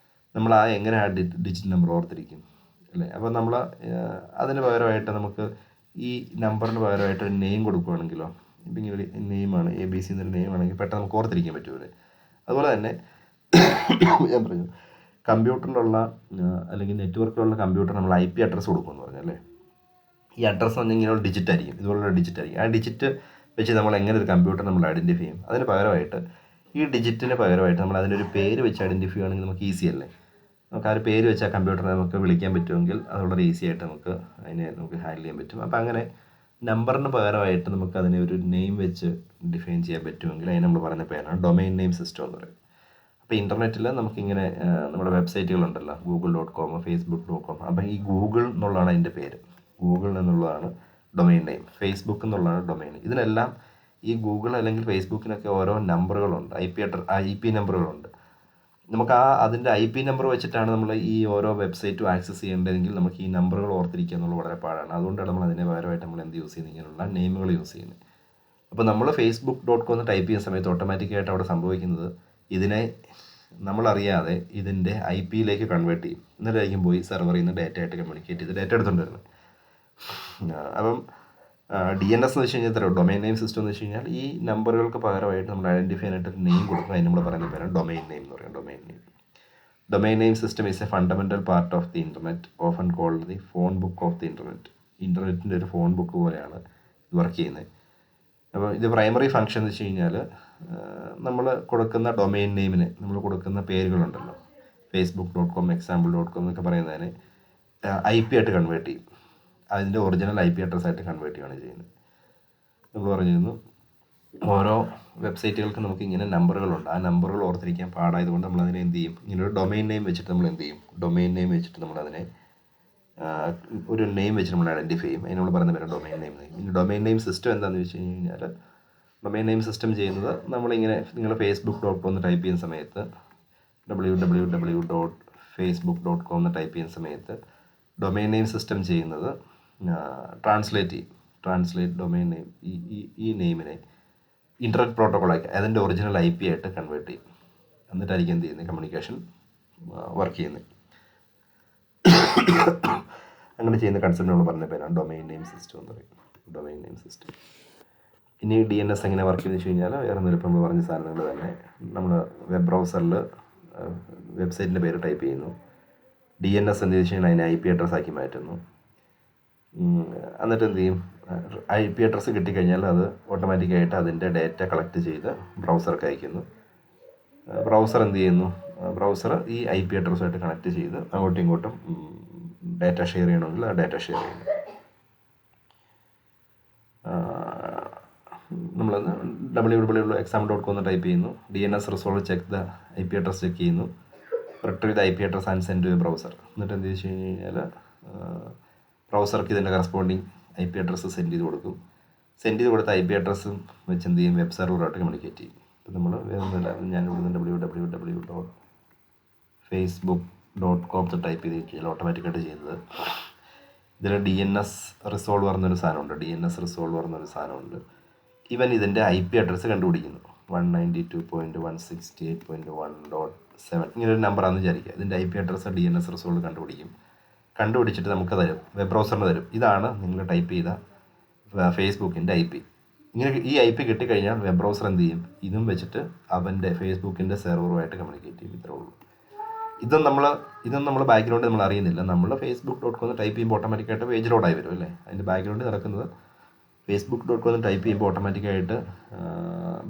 നമ്മൾ എങ്ങനെ ആ ഡിജിറ്റ് നമ്പർ ഓർത്തിരിക്കും അല്ലേ? അപ്പോൾ നമ്മൾ അതിന് പകരമായിട്ട് നമുക്ക് ഈ നമ്പറിന് പകരമായിട്ട് ഒരു നെയിം കൊടുക്കുകയാണെങ്കിലോ, ഇപ്പം ഇങ്ങനെ ഒരു നെയിമാണ് ABC എന്നൊരു നെയിം ആണെങ്കിൽ പെട്ടെന്ന് നമുക്ക് ഓർത്തിരിക്കാൻ പറ്റുമല്ലേ. അതുപോലെ തന്നെ ഞാൻ പറഞ്ഞു കമ്പ്യൂട്ടറിലുള്ള അല്ലെങ്കിൽ നെറ്റ്വർക്കിലുള്ള കമ്പ്യൂട്ടർ നമ്മൾ IP അഡ്രസ്സ് കൊടുക്കുമെന്ന് പറഞ്ഞല്ലേ. ഈ അഡ്രസ്സ് പറഞ്ഞാൽ ഇങ്ങനെയുള്ള ഡിജിറ്റ് ആയിരിക്കും, ഇതുപോലുള്ള ഡിജിറ്റ് ആയിരിക്കും. ആ ഡിജിറ്റ് വെച്ച് നമ്മൾ എങ്ങനെ ഒരു കമ്പ്യൂട്ടർ നമ്മൾ ഐഡൻറ്റിഫൈ ചെയ്യും? അതിന് പകരമായിട്ട് ഈ ഡിജിറ്റിന് പകരമായിട്ട് നമ്മൾ അതിനൊരു പേര് വെച്ച് ഐഡൻറ്റിഫൈ ചെയ്യുകയാണെങ്കിൽ നമുക്ക് ഈസി അല്ലേ. നമുക്ക് ആ ഒരു പേര് വെച്ച് ആ കമ്പ്യൂട്ടറിനെ നമുക്ക് വിളിക്കാൻ പറ്റുമെങ്കിൽ അത് വളരെ ഈസി ആയിട്ട് നമുക്ക് ഹാൻഡിൽ ചെയ്യാൻ പറ്റും. അപ്പോൾ അങ്ങനെ നമ്പറിന് പകരമായിട്ട് നമുക്ക് അതിനെ ഒരു നെയിം വെച്ച് ഡിഫൈൻ ചെയ്യാൻ പറ്റുമെങ്കിൽ അതിന് നമ്മൾ പറയുന്ന പേരാണ് ഡൊമൈൻ നെയിം സിസ്റ്റം എന്ന് പറയും. അപ്പോൾ ഇൻ്റർനെറ്റിൽ നമുക്കിങ്ങനെ നമ്മുടെ വെബ്സൈറ്റുകളുണ്ടല്ലോ, google.com, facebook.com. അപ്പോൾ ഈ ഗൂഗിൾ എന്നുള്ളതാണ് അതിൻ്റെ പേര്. ഗൂഗിൾ എന്നുള്ളതാണ് ഡൊമൈൻ നെയിം. ഫേസ്ബുക്ക് എന്നുള്ളതാണ് ഡൊമൈൻ. ഇതിനെല്ലാം ഈ ഗൂഗിൾ അല്ലെങ്കിൽ ഫേസ്ബുക്കിനൊക്കെ ഓരോ നമ്പറുകളുണ്ട്, IP നമ്പറുകളുണ്ട്. നമുക്ക് അതിൻ്റെ IP നമ്പർ വെച്ചിട്ടാണ് നമ്മൾ ഈ ഓരോ വെബ്സൈറ്റും ആക്സസ് ചെയ്യേണ്ടതെങ്കിൽ നമുക്ക് ഈ നമ്പറുകൾ ഓർത്തിരിക്കുക എന്നുള്ളത് വളരെ പാടാണ്. അതുകൊണ്ടാണ് നമ്മൾ അതിന് പകരമായിട്ട് നമ്മൾ എന്ത് യൂസ് ചെയ്യുന്നത്? ഇങ്ങനെയുള്ള നെയിമുകൾ യൂസ് ചെയ്യുന്നത്. അപ്പോൾ നമ്മൾ facebook.com എന്ന് ടൈപ്പ് ചെയ്യുന്ന സമയത്ത് ഓട്ടോമാറ്റിക്കായിട്ട് അവിടെ സംഭവിക്കുന്നത് ഇതിനെ നമ്മളറിയാതെ ഇതിൻ്റെ IPയിലേക്ക് കൺവേർട്ട് ചെയ്യും. എന്നിട്ടായിരിക്കും പോയി സെർവറിൽ നിന്ന് ഡാറ്റ ആയിട്ട് കമ്മ്യൂണിക്കേറ്റ് ചെയ്ത് ഡാറ്റ എടുത്തുകൊണ്ട് വരുന്നത്. അപ്പം DNS എന്ന് വെച്ച് കഴിഞ്ഞാൽ ഇത്രയും ഡൊമൈൻ നെയിം സിസ്റ്റം എന്ന് വെച്ച് കഴിഞ്ഞാൽ ഈ നമ്പറുകൾക്ക് പകരമായിട്ട് നമ്മൾ ഐഡൻറ്റിഫൈ ചെയ്യാനായിട്ട് നെയിം കൊടുക്കും. അതിന് നമ്മൾ പറയുന്ന പേരാണ് ഡൊമൈൻ നെയിം എന്ന് പറയുന്നത്. Domain name system is a fundamental part of the internet, often called the phone book of the internet. ഇൻ്റർനെറ്റിൻ്റെ ഒരു ഫോൺ ബുക്ക് പോലെയാണ് ഇത് വർക്ക് ചെയ്യുന്നത്. അപ്പോൾ ഇത് പ്രൈമറി ഫംഗ്ഷൻ എന്ന് വെച്ച് കഴിഞ്ഞാൽ നമ്മൾ കൊടുക്കുന്ന ഡൊമൈൻ നെയിമിന് നമ്മൾ കൊടുക്കുന്ന പേരുകളുണ്ടല്ലോ, facebook.com, example.com എന്നൊക്കെ പറയുന്നതിന് IP ആയിട്ട് കൺവേർട്ട് ചെയ്യും. അതിൻ്റെ ഒറിജിനൽ IP അഡ്രസ് ആയിട്ട് കൺവേർട്ട് ചെയ്യുകയാണ് ചെയ്യുന്നത്. നമ്മൾ പറഞ്ഞിരുന്നു ഓരോ വെബ്സൈറ്റുകൾക്ക് നമുക്ക് ഇങ്ങനെ നമ്പറുകളുണ്ട്. ആ നമ്പറുകൾ ഓർത്തിരിക്കാൻ പാടായതുകൊണ്ട് നമ്മൾ അതിനെ എന്ത് ചെയ്യും, ഇങ്ങനെ ഒരു ഡൊമൈൻ നെയിം വെച്ചിട്ട് നമ്മൾ എന്ത് ചെയ്യും, ഡൊമൈൻ നെയിം വെച്ചിട്ട് നമ്മളതിനെ ഒരു നെയിം വെച്ച് നമ്മൾ ഐഡൻറ്റിഫൈ ചെയ്യും. അതിന് നമ്മൾ പറയുന്ന പേര് ഡൊമൈൻ നെയിം. ഇനി ഡൊമൈൻ നെയിം സിസ്റ്റം എന്താണെന്ന് വെച്ച് കഴിഞ്ഞാൽ, ഡൊമൈൻ നെയിം സിസ്റ്റം ചെയ്യുന്നത് നമ്മളിങ്ങനെ നിങ്ങൾ facebook.com എന്ന് ടൈപ്പ് ചെയ്യുന്ന സമയത്ത് www.facebook.com എന്ന് ടൈപ്പ് ചെയ്യുന്ന സമയത്ത് ഡൊമൈൻ നെയിം സിസ്റ്റം ചെയ്യുന്നത് ട്രാൻസ്ലേറ്റ് ഡൊമൈൻ നെയിം ഈ നെയിമിനെ ഇൻ്റർനെറ്റ് പ്രോട്ടോക്കോളാക്കി അതിൻ്റെ ഒറിജിനൽ IP ആയിട്ട് കൺവേർട്ട് ചെയ്യും. എന്നിട്ടായിരിക്കും എന്ത് ചെയ്യുന്നത്, കമ്മ്യൂണിക്കേഷൻ വർക്ക് ചെയ്യുന്നത്. അങ്ങനെ ചെയ്യുന്ന കൺസെപ്റ്റ് നമ്മൾ പറഞ്ഞ പേരാണ് ഡൊമൈൻ നെയിം സിസ്റ്റം എന്ന് പറയും. Domain name system. ഇനി DNS എങ്ങനെ വർക്ക് ചെയ്യുന്നത് വെച്ച് കഴിഞ്ഞാൽ വേറെ ഒന്നും ഇപ്പോൾ നമ്മൾ പറഞ്ഞ സാധനങ്ങൾ തന്നെ. നമ്മൾ വെബ് ബ്രൗസറിൽ വെബ്സൈറ്റിൻ്റെ പേര് ടൈപ്പ് ചെയ്യുന്നു. DNS എന്ത് വെച്ച് കഴിഞ്ഞാൽ അതിനെ IP അഡ്രസ് ആക്കി മാറ്റുന്നു. എന്നിട്ട് എന്ത് ചെയ്യും, IP അഡ്രസ്സ് കിട്ടിക്കഴിഞ്ഞാൽ അത് ഓട്ടോമാറ്റിക്കായിട്ട് അതിൻ്റെ ഡേറ്റ കളക്ട് ചെയ്ത് ബ്രൗസർക്ക് അയക്കുന്നു. ബ്രൗസർ എന്ത് ചെയ്യുന്നു, ബ്രൗസർ ഈ IP അഡ്രസ്സുമായിട്ട് കണക്ട് ചെയ്ത് അങ്ങോട്ടും ഇങ്ങോട്ടും ഡേറ്റ ഷെയർ ചെയ്യണമെങ്കിൽ ആ ഡേറ്റ ഷെയർ ചെയ്യുന്നു. നമ്മൾ www.example.com എന്ന് ടൈപ്പ് ചെയ്യുന്നു. DNS resolve check the IP address check ചെയ്യുന്നു. Retrieve the IP address and send to browser. എന്നിട്ട് എന്ത് വെച്ച് കഴിഞ്ഞാൽ ബ്രൗസർക്ക് ഇതിൻ്റെ കറസ്പോണ്ടിങ് IP അഡ്രസ്സ് സെൻഡ് ചെയ്ത് കൊടുക്കും. സെൻഡ് ചെയ്ത് കൊടുത്ത IP അഡ്രസ്സും വെച്ച് എന്ത് ചെയ്യും, വെബ് സെർവറായിട്ട് കമ്മ്യൂണിക്കേറ്റ് ചെയ്യും. ഇപ്പം നമ്മൾ വേറൊന്നുമില്ല, ഞാൻ ഇവിടുന്ന് www.facebook.com ടൈപ്പ് ചെയ്ത് കഴിഞ്ഞാൽ ഓട്ടോമാറ്റിക്കായിട്ട് ചെയ്യുന്നത്. ഇതിൽ DNS റിസോൾവ് പറഞ്ഞൊരു സാധനമുണ്ട്. ഇവൻ ഇതിൻ്റെ IP അഡ്രസ്സ് കണ്ടുപിടിക്കുന്നു. 192.168.1.7 ഇങ്ങനൊരു നമ്പറാണെന്ന് വിചാരിക്കുക. ഇതിൻ്റെ IP അഡ്രസ്സ് DNS റിസോൾവ് കണ്ടുപിടിച്ചിട്ട് നമുക്ക് തരും, വെബ് ബ്രൗസറിന് തരും. ഇതാണ് നിങ്ങൾ ടൈപ്പ് ചെയ്ത ഫേസ്ബുക്കിൻ്റെ IP. ഇങ്ങനെ ഈ IP കിട്ടിക്കഴിഞ്ഞാൽ വെബ് ബ്രൗസർ എന്ത് ചെയ്യും, ഇതും വെച്ചിട്ട് അവൻ്റെ ഫേസ്ബുക്കിൻ്റെ സെർവറുമായിട്ട് കമ്മ്യൂണിക്കേറ്റ് ചെയ്യും. ഇത്രേ ഉള്ളൂ. ഇതൊന്നും നമ്മൾ ബാക്ക്ഗ്രൗണ്ട് നമ്മൾ അറിയുന്നില്ല. നമ്മൾ facebook.com ടൈപ്പ് ചെയ്യുമ്പോൾ ഓട്ടോമാറ്റിക്കായിട്ട് പേജ് ലോഡായി വരും അല്ലേ. അതിൻ്റെ ബാക്ക്ഗ്രൗണ്ടിൽ നടക്കുന്നത് facebook.com ടൈപ്പ് ചെയ്യുമ്പോൾ ഓട്ടോമാറ്റിക്കായിട്ട്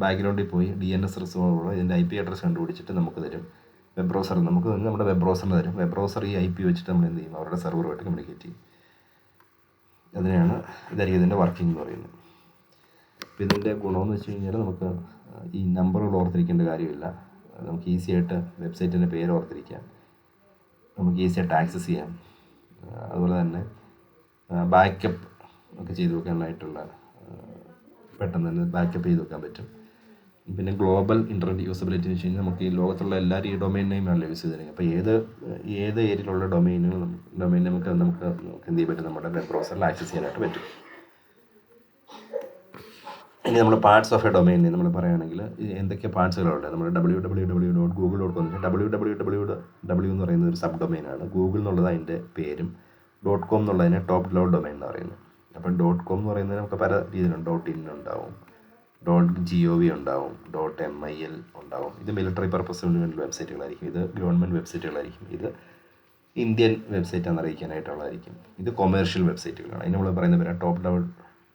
ബാക്ക്ഗ്രൗണ്ടിൽ പോയി DNS റിസോൾവ് ഇതിൻ്റെ IP അഡ്രസ്സ് കണ്ടുപിടിച്ചിട്ട് നമുക്ക് തരും. വെബ് ബ്രൗസർ നമുക്ക് നമ്മുടെ വെബ് ബ്രൗസറിന് തരും. വെബ് ബ്രൗസർ ഈ IP വെച്ചിട്ട് നമ്മൾ എന്ത് ചെയ്യും, അവരുടെ സെർവറുമായിട്ട് കമ്മ്യൂണിക്കേറ്റ് ചെയ്യും. ഇതായിരിക്കും ഇതിൻ്റെ വർക്കിംഗ് എന്ന് പറയുന്നത്. അപ്പോൾ ഇതിൻ്റെ ഗുണമെന്ന് വെച്ച് കഴിഞ്ഞാൽ നമുക്ക് ഈ നമ്പറുകൾ ഓർത്തിരിക്കേണ്ട കാര്യമില്ല. നമുക്ക് ഈസി ആയിട്ട് വെബ്സൈറ്റിൻ്റെ പേര് ഓർത്തിരിക്കാം, നമുക്ക് ഈസി ആയിട്ട് ആക്സസ് ചെയ്യാം. അതുപോലെ തന്നെ ബാക്കപ്പ് ഒക്കെ ചെയ്ത് വെക്കാനായിട്ടുള്ള പെട്ടെന്ന് തന്നെ ബാക്കപ്പ് ചെയ്ത് വെക്കാൻ പറ്റും. പിന്നെ ഗ്ലോബൽ ഇൻ്റർനെറ്റ് യൂസബിലിറ്റി എന്ന് വെച്ച് കഴിഞ്ഞാൽ നമുക്ക് ഈ ലോകത്തുള്ള എല്ലാവരും ഈ ഡൊമൈൻ നെയിമാണല്ലോ യൂസ് ചെയ്തിരിക്കുന്നത്. അപ്പോൾ ഏത് ഏരിയയിലുള്ള ഡൊമൈൻ നമുക്ക് എന്ത് ചെയ്യാൻ പറ്റും, നമ്മുടെ വെബ് ബ്രൗസറിൽ ആക്സസ് ചെയ്യാനായിട്ട് പറ്റും. ഇനി നമ്മൾ പാർട്സ് ഓഫ് എ ഡൊമൈൻ നമ്മൾ പറയുകയാണെങ്കിൽ എന്തൊക്കെ പാർട്സുകളുണ്ട്. നമ്മൾ www.google.com www എന്ന് പറയുന്നത് ഒരു സബ് ഡൊമൈനാണ്. ഗൂഗിൾ എന്നുള്ളത് അതിൻ്റെ പേരും, .com എന്നുള്ളതിനെ ടോപ്പ് ലെവൽ ഡൊമൈൻ എന്ന് പറയുന്നത്. അപ്പം .com എന്ന് പറയുന്നത് നമുക്ക് പല രീതിയിലുണ്ട്. .in ഉണ്ടാവും, .gov ഉണ്ടാവും, .mil ഉണ്ടാവും. ഇത് മിലിറ്ററി പർപ്പസിന് വേണ്ടി വെബ്സൈറ്റുകളായിരിക്കും, ഇത് ഗവൺമെൻറ് വെബ്സൈറ്റുകളായിരിക്കും, ഇത് ഇന്ത്യൻ വെബ്സൈറ്റാണെന്ന് അറിയിക്കാനായിട്ടുള്ളതായിരിക്കും, ഇത് കൊമേഴ്ഷ്യൽ വെബ്സൈറ്റുകളാണ്. അതിന് നമ്മൾ പറയുന്ന പേര്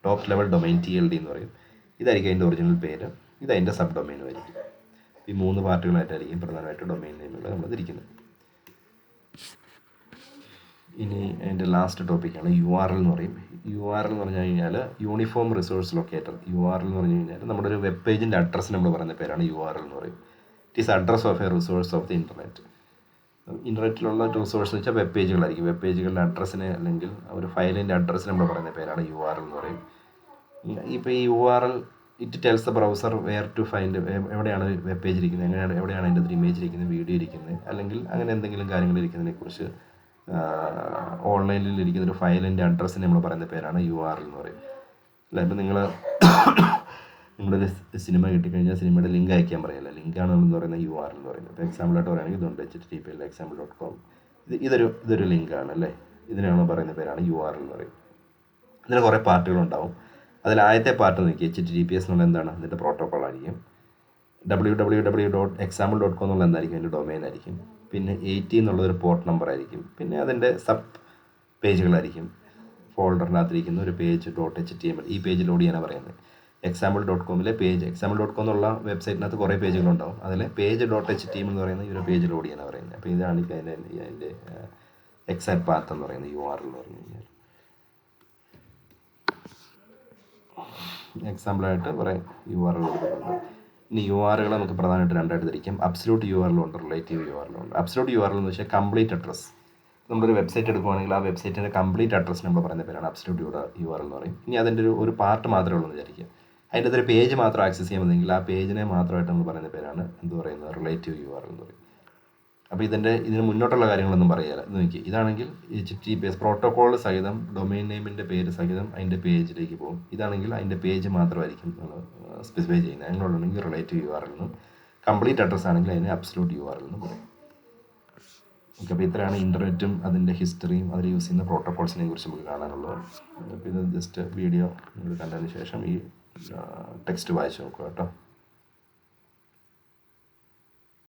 ടോപ്പ് ലെവൽ ഡൊമൈൻ TLD എന്ന് പറയും. ഇതായിരിക്കും അതിൻ്റെ ഒറിജിനൽ പേര്, ഇത് അതിൻ്റെ സബ് ഡൊമൈനും ആയിരിക്കും. ഈ 3 പാർട്ടുകളായിട്ടായിരിക്കും പ്രധാനമായിട്ട് ഡൊമൈൻ നെയിമുകൾ നമ്മൾ തിരിക്കുന്നത്. ഇനി അതിൻ്റെ ലാസ്റ്റ് ടോപ്പിക്കാണ് URL എന്ന് പറയും. URL എന്ന് പറഞ്ഞു കഴിഞ്ഞാൽ യൂണിഫോം റിസോഴ്സ് ലൊക്കേറ്റർ. URL എന്ന് പറഞ്ഞു കഴിഞ്ഞാൽ നമ്മുടെ ഒരു വെബ് പേജിൻ്റെ അഡ്രസ്സ് നമ്മൾ പറയുന്ന പേരാണ് URL എന്ന് പറയും. It is address of a resource of the internet. ഇൻ്റർനെറ്റിലുള്ള റിസോഴ്സ് എന്ന് വെച്ചാൽ വെബ് പേജുകളായിരിക്കും. വെബ് പേജുകളുടെ അഡ്രസ്സിന് അല്ലെങ്കിൽ ഒരു ഫയലിൻ്റെ അഡ്രസ്സിന് നമ്മൾ പറയുന്ന പേരാണ് URL എന്ന് പറയും. ഇപ്പോൾ ഈ URL it tells the browser where to find, എവിടെയാണ് വെബ് പേജ് ഇരിക്കുന്നത്, എവിടെയാണ് അതിൻ്റെ ഒരു ഇമേജ് ഇരിക്കുന്നത്, വീഡിയോ ഇരിക്കുന്നത്, അല്ലെങ്കിൽ അങ്ങനെ എന്തെങ്കിലും കാര്യങ്ങൾ ഇരിക്കുന്നതിനെക്കുറിച്ച് ഓൺലൈനിൽ ഇരിക്കുന്ന ഒരു ഫയലിൻ്റെ അഡ്രസ്സിന് നമ്മൾ പറയുന്ന പേരാണ് URL എന്ന് പറയും. അല്ല, ഇപ്പം നിങ്ങളൊരു സിനിമ കിട്ടിക്കഴിഞ്ഞാൽ സിനിമയുടെ ലിങ്ക് അയക്കാൻ പറയല്ല, ലിങ്കാണ് എന്ന് പറയുന്നത് URL എന്ന് പറയുന്നത്. ഇപ്പോൾ എക്സാമ്പിളായിട്ട് പറയുകയാണെങ്കിൽ ഇതുണ്ട് http://example.com. ഇതൊരു ലിങ്കാണ് അല്ലേ, ഇതിനാണ് പറയുന്ന പേരാണ് URL എന്ന് പറയും. ഇതിന് കുറേ പാർട്ടുകളുണ്ടാവും. അതിൽ ആദ്യത്തെ പാർട്ട് നോക്കി HTTPS എന്നുള്ള എന്താണ്, ഇതിൻ്റെ പ്രോട്ടോക്കോൾ ആയിരിക്കും. www.example.com എന്നുള്ള എന്തായിരിക്കും, അതിൻ്റെ ഡൊമൈൻ ആയിരിക്കും. പിന്നെ 80 എന്നുള്ളതൊരു പോർട്ട് നമ്പർ ആയിരിക്കും. പിന്നെ അതിൻ്റെ സബ് പേജുകളായിരിക്കും. ഫോൾഡറിനകത്തിരിക്കുന്ന ഒരു പേജ് .html, ഈ പേജ് ലോഡ് ചെയ്യാനാണ് പറയുന്നത്. example.comലെ പേജ്, example.com എന്നുള്ള വെബ്സൈറ്റിനകത്ത് കുറേ പേജുകളുണ്ടാവും. അതിൽ പേജ് .html എന്ന് പറയുന്ന ഈ ഒരു പേജ് ലോഡ് ചെയ്യാനാണ് പറയുന്നത്. അപ്പോൾ ഇതാണ് അതിൻ്റെ എക്സാക്ട് പാത്ത് എന്ന് പറയുന്നത് URL എന്ന് പറഞ്ഞു കഴിഞ്ഞാൽ. എക്സാമ്പിളായിട്ട് കുറേ URL കൊടുത്തിട്ടുണ്ട്. ഇനി URL നമുക്ക് പ്രധാനമായിട്ട് രണ്ടായിട്ട് തിരിക്കും. അബ്സല്യൂട്ട് URL ഉണ്ട്, റിലേറ്റീവ് URL ഉണ്ട്. അബ്സല്യൂട്ട് URL എന്ന് വെച്ചാൽ കംപ്ലീറ്റ് അഡ്രസ്സ്. നമ്മളൊരു വെബ്സൈറ്റ് എടുക്കുകയാണെങ്കിൽ ആ വെബ്സൈറ്റിൻ്റെ കംപ്ലീറ്റ് അഡ്രസ്സ് നമ്മൾ പറയുന്ന പേരാണ് അബ്സല്യൂട്ട് URL എന്ന് പറയും. ഇനി അതിൻ്റെ ഒരു പാർട്ട് മാത്രമേ ഉള്ളൂ എന്ന് വിചാരിക്കുക. അതിൻ്റെ ഒരു പേജ് മാത്രം ആക്സസ് ചെയ്യാൻ മതിയെങ്കിൽ ആ പേജിനെ മാത്രമായിട്ട് നമ്മൾ പറയുന്ന പേരാണ് എന്ത് പറയുന്നത്, റിലേറ്റീവ് URL എന്ന് പറയും. അപ്പോൾ ഇതിന് മുന്നോട്ടുള്ള കാര്യങ്ങളൊന്നും പറയാല്ല. നോക്കി, ഇതാണെങ്കിൽ HTTPS പ്രോട്ടോക്കോൾ സഹിതം ഡൊമൈൻ നെയിമിൻ്റെ പേര് സഹിതം അതിൻ്റെ പേജിലേക്ക് പോകും. ഇതാണെങ്കിൽ അതിൻ്റെ പേജ് മാത്രമായിരിക്കും സ്പെസിഫൈ ചെയ്യുന്നത്. അങ്ങനെയുള്ളതാണെങ്കിൽ റിലേറ്റീവ് URL എന്നും, കംപ്ലീറ്റ് അഡ്രസ്സ് ആണെങ്കിൽ അതിനെ അബ്സല്യൂട്ട് URL എന്നും പറയും. ഓക്കെ, അപ്പോൾ ഇത്രയാണ് ഇൻ്റർനെറ്റും അതിൻ്റെ ഹിസ്റ്ററിയും അതിൽ യൂസ് ചെയ്യുന്ന പ്രോട്ടോക്കോൾസിനെ കുറിച്ച് നമുക്ക് കാണാനുള്ളത്. അപ്പോൾ ഇത് ജസ്റ്റ് വീഡിയോ നിങ്ങൾ കണ്ടതിന് ശേഷം ഈ ടെക്സ്റ്റ് വായിച്ച് നോക്കുക കേട്ടോ.